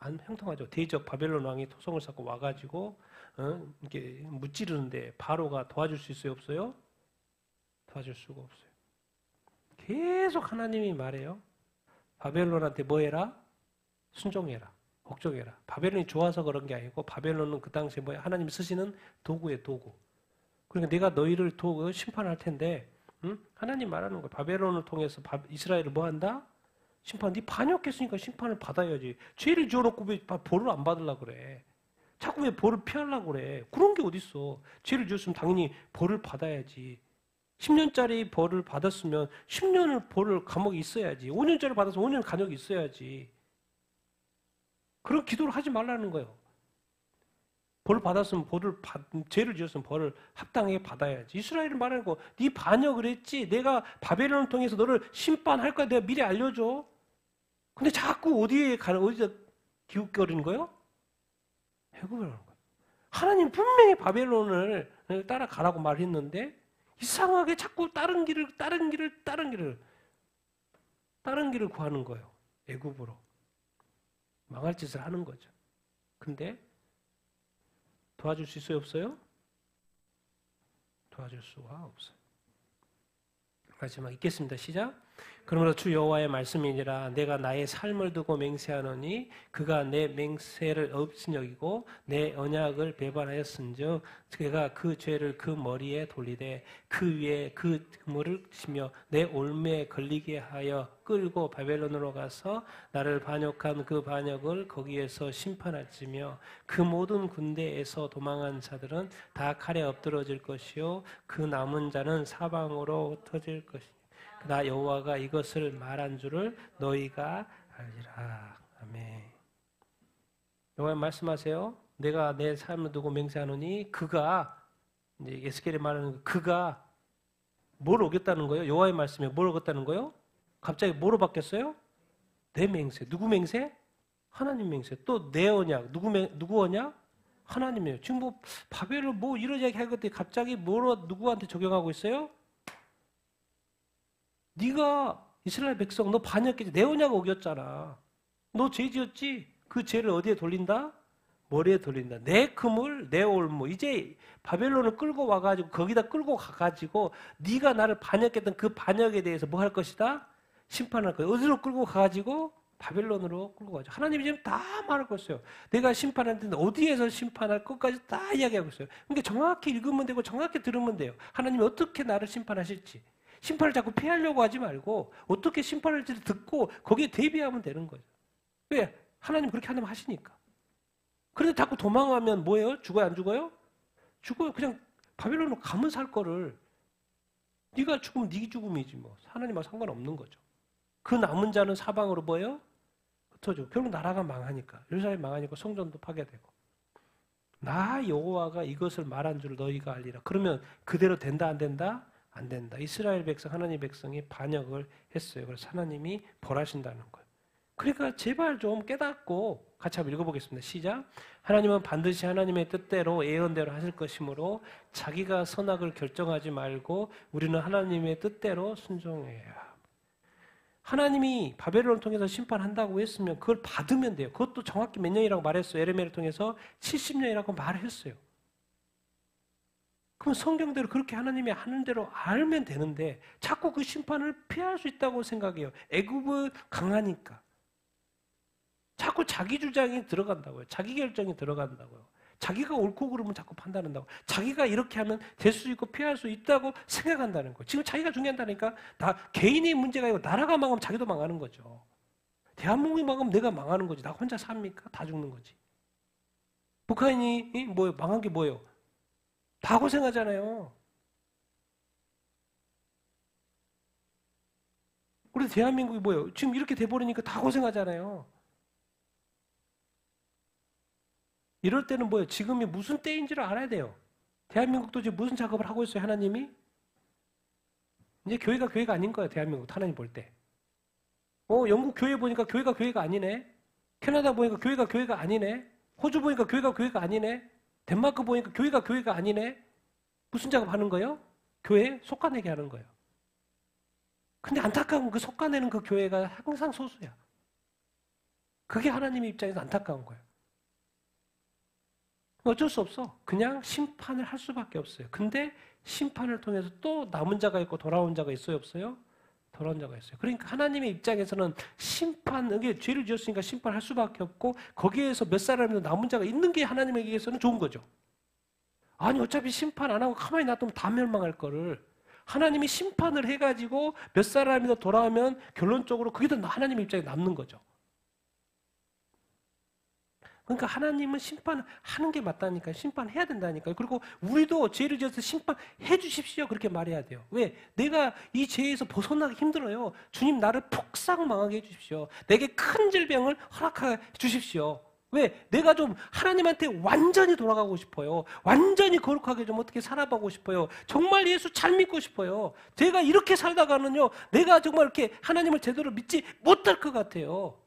안 형통하죠. 대적 바벨론 왕이 토성을 쌓고 와가지고 이렇게 무찌르는데 바로가 도와줄 수 있어요? 없어요? 도와줄 수가 없어요. 계속 하나님이 말해요. 바벨론한테 뭐 해라? 순종해라. 복종해라. 바벨론이 좋아서 그런 게 아니고 바벨론은 그 당시에 뭐야? 하나님 쓰시는 도구예요, 도구. 그러니까 내가 너희를 심판할 텐데, 하나님 말하는 거예요. 바벨론을 통해서 이스라엘을 뭐 한다? 심판. 네 반역했으니까 심판을 받아야지. 죄를 지어놓고 왜 벌을 안 받으려고 그래? 자꾸 왜 벌을 피하려고 그래? 그런 게 어딨어. 죄를 지었으면 당연히 벌을 받아야지. 10년짜리 벌을 받았으면 10년을 벌을 감옥에 있어야지. 5년짜리 받아서 5년 감옥에 있어야지. 그런 기도를 하지 말라는 거예요. 벌을 받았으면 죄를 지었으면 벌을 합당하게 받아야지. 이스라엘은 말하는 거, 네 반역을 했지. 내가 바벨론을 통해서 너를 심판할 거야. 내가 미리 알려줘. 근데 자꾸 어디다 기웃거리는 거예요? 애굽을 하는 거예요. 하나님 분명히 바벨론을 따라가라고 말했는데 이상하게 자꾸 다른 길을 구하는 거예요. 애굽으로. 망할 짓을 하는 거죠. 근데 도와줄 수 있어요? 없어요? 도와줄 수가 없어요. 마지막 읽겠습니다. 시작. 그러므로 주 여호와의 말씀이니라 내가 나의 삶을 두고 맹세하노니 그가 내 맹세를 없인 여기고 내 언약을 배반하였은즉 그가 그 죄를 그 머리에 돌리되 그 위에 그 그물을 치며 내 올매에 걸리게 하여 끌고 바벨론으로 가서 나를 반역한 그 반역을 거기에서 심판할지며 그 모든 군대에서 도망한 자들은 다 칼에 엎드러질 것이요 그 남은 자는 사방으로 흩어질 것이니 나 여호와가 이것을 말한 줄을 너희가 알리라. 아멘. 여호와 말씀하세요. 내가 내 삶을 두고 맹세하노니 그가 이제 에스겔이 말하는 그가 뭘 어겼다는 거예요? 여호와의 말씀에 뭘 어겼다는 거예요? 갑자기 뭐로 바뀌었어요? 내 맹세. 누구 맹세? 하나님 맹세. 또 내 언약. 누구 언약? 하나님이에요. 지금 뭐 바벨론 뭐 이런 이야기 할 것들이 갑자기 뭐로 누구한테 적용하고 있어요? 네가 이스라엘 백성 너 반역했지. 내 언약 어겼잖아. 너 죄 지었지? 그 죄를 어디에 돌린다? 머리에 돌린다. 내 그물, 내 올무. 이제 바벨론을 끌고 와가지고 거기다 끌고 가가지고 네가 나를 반역했던 그 반역에 대해서 뭐 할 것이다? 심판할 거야. 어디로 끌고 가가지고? 바벨론으로 끌고 가죠. 하나님이 지금 다 말하고 있어요. 내가 심판할 텐데 어디에서 심판할 것까지 다 이야기하고 있어요. 그러니까 정확히 읽으면 되고 정확히 들으면 돼요. 하나님이 어떻게 나를 심판하실지. 심판을 자꾸 피하려고 하지 말고 어떻게 심판할지를 듣고 거기에 대비하면 되는 거죠. 왜? 하나님 그렇게 하나님 하시니까. 그런데 자꾸 도망가면 뭐예요? 죽어요? 안 죽어요? 죽어요. 그냥 바벨론으로 가면 살 거를 네가 죽으면 네 죽음이지 뭐. 하나님하고 상관없는 거죠. 그 남은 자는 사방으로 뭐예요? 흩어져. 결국 나라가 망하니까. 예루살렘이 망하니까 성전도 파괴되고. 나 여호와가 이것을 말한 줄 너희가 알리라. 그러면 그대로 된다 안 된다? 안 된다. 이스라엘 백성, 하나님 백성이 반역을 했어요. 그래서 하나님이 벌하신다는 거예요. 그러니까 제발 좀 깨닫고 같이 한번 읽어보겠습니다. 시작. 하나님은 반드시 하나님의 뜻대로 예언대로 하실 것이므로 자기가 선악을 결정하지 말고 우리는 하나님의 뜻대로 순종해야. 하나님이 바벨론을 통해서 심판한다고 했으면 그걸 받으면 돼요. 그것도 정확히 몇 년이라고 말했어요. 에레미야를 통해서 70년이라고 말했어요. 그럼 성경대로 그렇게 하나님이 하는 대로 알면 되는데 자꾸 그 심판을 피할 수 있다고 생각해요. 애굽은 강하니까. 자꾸 자기 주장이 들어간다고요. 자기 결정이 들어간다고요. 자기가 옳고 그름을 자꾸 판단한다고. 자기가 이렇게 하면 될 수 있고 피할 수 있다고 생각한다는 거예요. 지금 자기가 중요한다니까 개인의 문제가 아니고 나라가 망하면 자기도 망하는 거죠. 대한민국이 망하면 내가 망하는 거지. 나 혼자 삽니까? 다 죽는 거지. 북한이 망한 게 뭐예요? 다 고생하잖아요. 우리 대한민국이 뭐예요? 지금 이렇게 돼버리니까 다 고생하잖아요. 이럴 때는 뭐예요? 지금이 무슨 때인지를 알아야 돼요. 대한민국도 지금 무슨 작업을 하고 있어요, 하나님이? 이제 교회가 아닌 거예요, 대한민국 하나님 볼 때. 영국 교회 보니까 교회가 아니네. 캐나다 보니까 교회가 아니네. 호주 보니까 교회가 아니네. 덴마크 보니까 교회가 아니네. 무슨 작업하는 거예요? 교회에 속아내게 하는 거예요. 근데 안타까운 건 그 속아내는 그 교회가 항상 소수야. 그게 하나님의 입장에서 안타까운 거예요. 어쩔 수 없어. 그냥 심판을 할 수밖에 없어요. 근데 심판을 통해서 또 남은 자가 있고 돌아온 자가 있어요, 없어요? 돌아온 자가 있어요. 그러니까 하나님의 입장에서는 이게 죄를 지었으니까 심판할 수밖에 없고 거기에서 몇 사람이나 남은 자가 있는 게 하나님에게서는 좋은 거죠. 아니 어차피 심판 안 하고 가만히 놔두면 다 멸망할 거를 하나님이 심판을 해가지고 몇 사람이나 돌아오면 결론적으로 그게 더 하나님의 입장에 남는 거죠. 그러니까 하나님은 심판하는 게 맞다니까요. 심판해야 된다니까요. 그리고 우리도 죄를 지어서 심판해 주십시오. 그렇게 말해야 돼요. 왜? 내가 이 죄에서 벗어나기 힘들어요. 주님 나를 폭삭 망하게 해 주십시오. 내게 큰 질병을 허락해 주십시오. 왜? 내가 좀 하나님한테 완전히 돌아가고 싶어요. 완전히 거룩하게 좀 어떻게 살아보고 싶어요. 정말 예수 잘 믿고 싶어요. 제가 이렇게 살다가는요. 내가 정말 이렇게 하나님을 제대로 믿지 못할 것 같아요.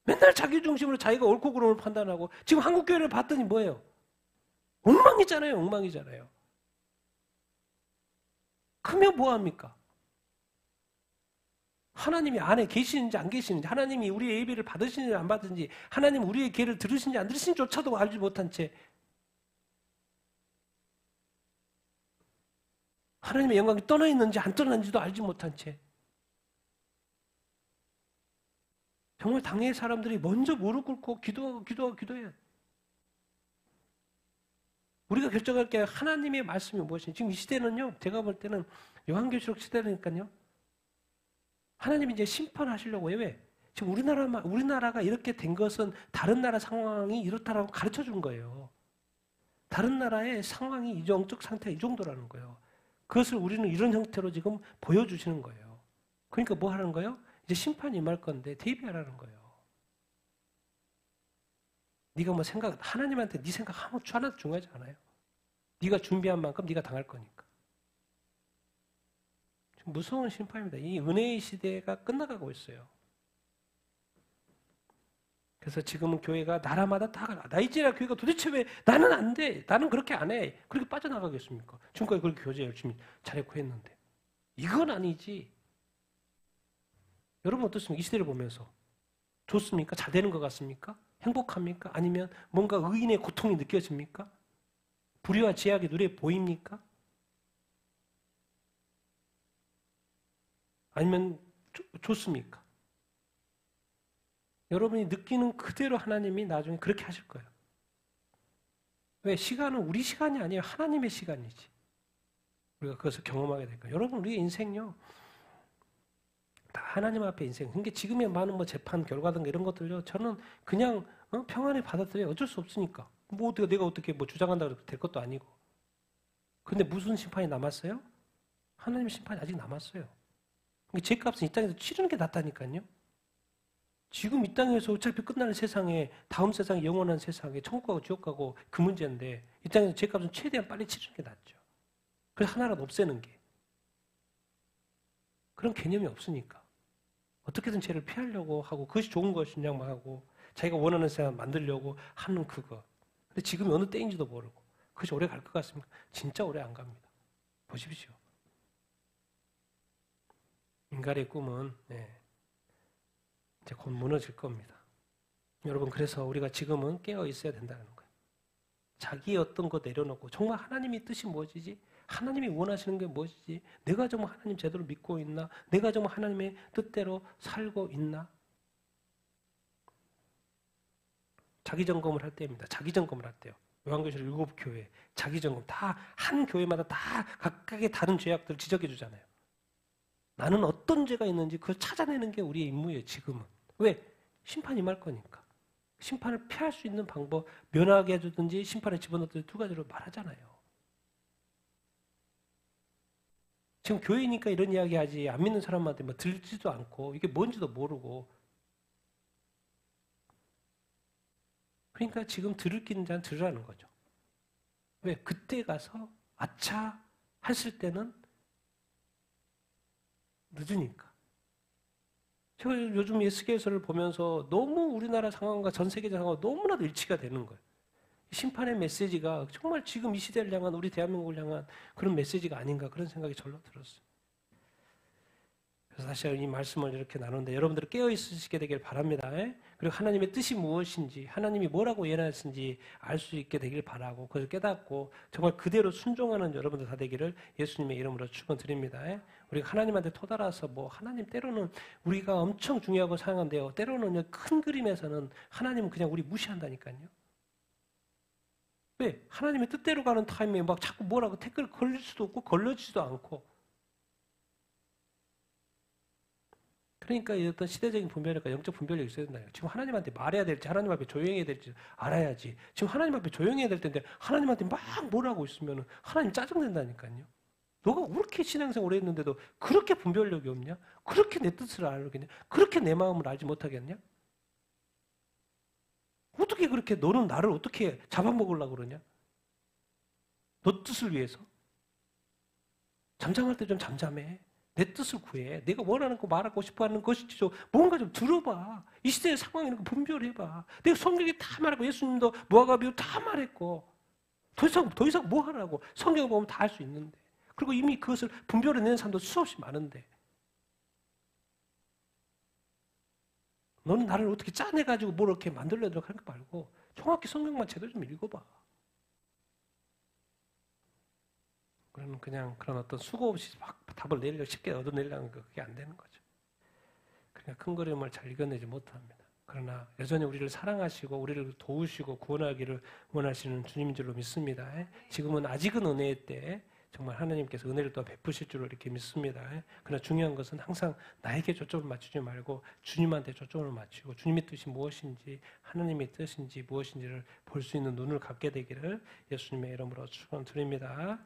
맨날 자기 중심으로 자기가 옳고 그름을 판단하고 지금 한국교회를 봤더니 뭐예요? 엉망이잖아요. 엉망이잖아요. 그러면 뭐합니까? 하나님이 안에 계시는지 안 계시는지 하나님이 우리의 예배를 받으시는지 안 받으시는지 하나님 우리의 기회를 들으시는지 안 들으시는지조차도 알지 못한 채 하나님의 영광이 떠나 있는지 안 떠나 있는지도 알지 못한 채 정말 당의 사람들이 먼저 무릎 꿇고 기도해야 돼. 우리가 결정할 게 하나님의 말씀이 무엇인지. 지금 이 시대는요, 제가 볼 때는 요한계시록 시대니까요. 하나님이 이제 심판하시려고 해요. 왜? 지금 우리나라가 이렇게 된 것은 다른 나라 상황이 이렇다라고 가르쳐 준 거예요. 다른 나라의 상황이 영적 상태가 이 정도라는 거예요. 그것을 우리는 이런 형태로 지금 보여주시는 거예요. 그러니까 뭐 하는 거예요? 이제 심판이 임할 건데 대비하라는 거예요. 네가 뭐 하나님한테 네 생각 하나도 중요하지 않아요. 네가 준비한 만큼 네가 당할 거니까. 무서운 심판입니다. 이 은혜의 시대가 끝나가고 있어요. 그래서 지금은 교회가 나라마다 다 나이지리아 교회가 도대체 왜 나는 안 돼. 나는 그렇게 안 해. 그렇게 빠져나가겠습니까? 지금까지 그렇게 교제 열심히 잘했고 했는데. 이건 아니지. 여러분 어떻습니까? 이 시대를 보면서. 좋습니까? 잘 되는 것 같습니까? 행복합니까? 아니면 뭔가 의인의 고통이 느껴집니까? 불의와 제약이 눈에 보입니까? 아니면 좋습니까? 여러분이 느끼는 그대로 하나님이 나중에 그렇게 하실 거예요. 왜? 시간은 우리 시간이 아니에요. 하나님의 시간이지. 우리가 그것을 경험하게 될 거예요. 여러분 우리의 인생요. 다 하나님 앞에 인생. 그러니까 지금의 많은 뭐 재판 결과든가 이런 것들요. 저는 그냥 평안히 받아들여요. 어쩔 수 없으니까. 뭐 내가 어떻게 뭐 주장한다고 될 것도 아니고. 근데 무슨 심판이 남았어요? 하나님의 심판이 아직 남았어요. 죄값은 이 땅에서 치르는 게 낫다니까요. 지금 이 땅에서 어차피 끝나는 세상에 다음 세상에 영원한 세상에 천국 가고 지옥 가고 그 문제인데 이 땅에서 죄값은 최대한 빨리 치르는 게 낫죠. 그래서 하나라도 없애는 게. 그런 개념이 없으니까. 어떻게든 죄를 피하려고 하고 그것이 좋은 것이냐고 하고 자기가 원하는 세상 만들려고 하는 그거. 근데 지금이 어느 때인지도 모르고 그것이 오래 갈 것 같습니까? 진짜 오래 안 갑니다. 보십시오. 인간의 꿈은 이제 곧 무너질 겁니다. 여러분 그래서 우리가 지금은 깨어 있어야 된다는 거예요. 자기의 어떤 거 내려놓고 정말 하나님의 뜻이 무엇이지? 하나님이 원하시는 게 무엇이지? 내가 정말 하나님 제대로 믿고 있나? 내가 정말 하나님의 뜻대로 살고 있나? 자기 점검을 할 때입니다. 자기 점검을 할 때요. 요한계시록 7교회 자기 점검 다 한 교회마다 다 각각의 다른 죄악들을 지적해 주잖아요. 나는 어떤 죄가 있는지 그걸 찾아내는 게 우리의 임무예요. 지금은. 왜? 심판이 임할 거니까. 심판을 피할 수 있는 방법 면하게 해주든지 심판에 집어넣든지 두 가지로 말하잖아요. 지금 교회니까 이런 이야기 하지 안 믿는 사람한테 뭐 들지도 않고 이게 뭔지도 모르고 그러니까 지금 들을 끼는 자는 들으라는 거죠. 왜? 그때 가서 아차 했을 때는 늦으니까. 제가 요즘 예수계에서를 보면서 너무 우리나라 상황과 전 세계적 상황과 너무나도 일치가 되는 거예요. 심판의 메시지가 정말 지금 이 시대를 향한 우리 대한민국을 향한 그런 메시지가 아닌가 그런 생각이 절로 들었어요. 그래서 다시 이 말씀을 이렇게 나누는데 여러분들 깨어 있으시게 되길 바랍니다. 그리고 하나님의 뜻이 무엇인지 하나님이 뭐라고 예언하신지 알 수 있게 되길 바라고 그걸 깨닫고 정말 그대로 순종하는 여러분들 다 되기를 예수님의 이름으로 축원드립니다. 우리가 하나님한테 토달아서 뭐 하나님 때로는 우리가 엄청 중요하고 사랑한데요. 때로는 큰 그림에서는 하나님은 그냥 우리 무시한다니까요. 왜? 하나님의 뜻대로 가는 타임에 막 자꾸 뭐라고 댓글 걸릴 수도 없고 걸러지지도 않고 그러니까 어떤 시대적인 분별과 영적 분별력이 있어야 된다. 지금 하나님한테 말해야 될지 하나님 앞에 조용해야 될지 알아야지. 지금 하나님 앞에 조용해야 될 텐데 하나님한테 막 뭐라고 있으면 하나님 짜증낸다니까요. 너가 그렇게 신앙생활 오래 했는데도 그렇게 분별력이 없냐? 그렇게 내 뜻을 알겠냐? 그렇게 내 마음을 알지 못하겠냐? 어떻게 그렇게 너는 나를 어떻게 잡아먹으려고 그러냐? 너 뜻을 위해서? 잠잠할 때 좀 잠잠해. 내 뜻을 구해. 내가 원하는 거 말하고 싶어하는 것이지 뭔가 좀 들어봐. 이 시대의 상황 이런 거 분별해봐. 내가 성경에 다 말하고 예수님도 무화과비유 다 말했고 더 이상 뭐 하라고. 성경 보면 다 할 수 있는데 그리고 이미 그것을 분별해내는 사람도 수없이 많은데 너는 나를 어떻게 짜내가지고 뭘 이렇게 만들려고 하는 거 말고 정확히 성경만 제대로 좀 읽어봐. 그냥 그런 어떤 수고 없이 막 답을 내리려고 쉽게 얻어내려는 거 그게 안 되는 거죠. 그러니까 큰 그림을 잘 읽어내지 못합니다. 그러나 여전히 우리를 사랑하시고 우리를 도우시고 구원하기를 원하시는 주님인 줄로 믿습니다. 지금은 아직은 은혜의 때 정말 하나님께서 은혜를 또 베푸실 줄로 이렇게 믿습니다. 그러나 중요한 것은 항상 나에게 초점을 맞추지 말고 주님한테 초점을 맞추고 주님의 뜻이 무엇인지 하나님의 뜻인지 무엇인지를 볼 수 있는 눈을 갖게 되기를 예수님의 이름으로 축원드립니다.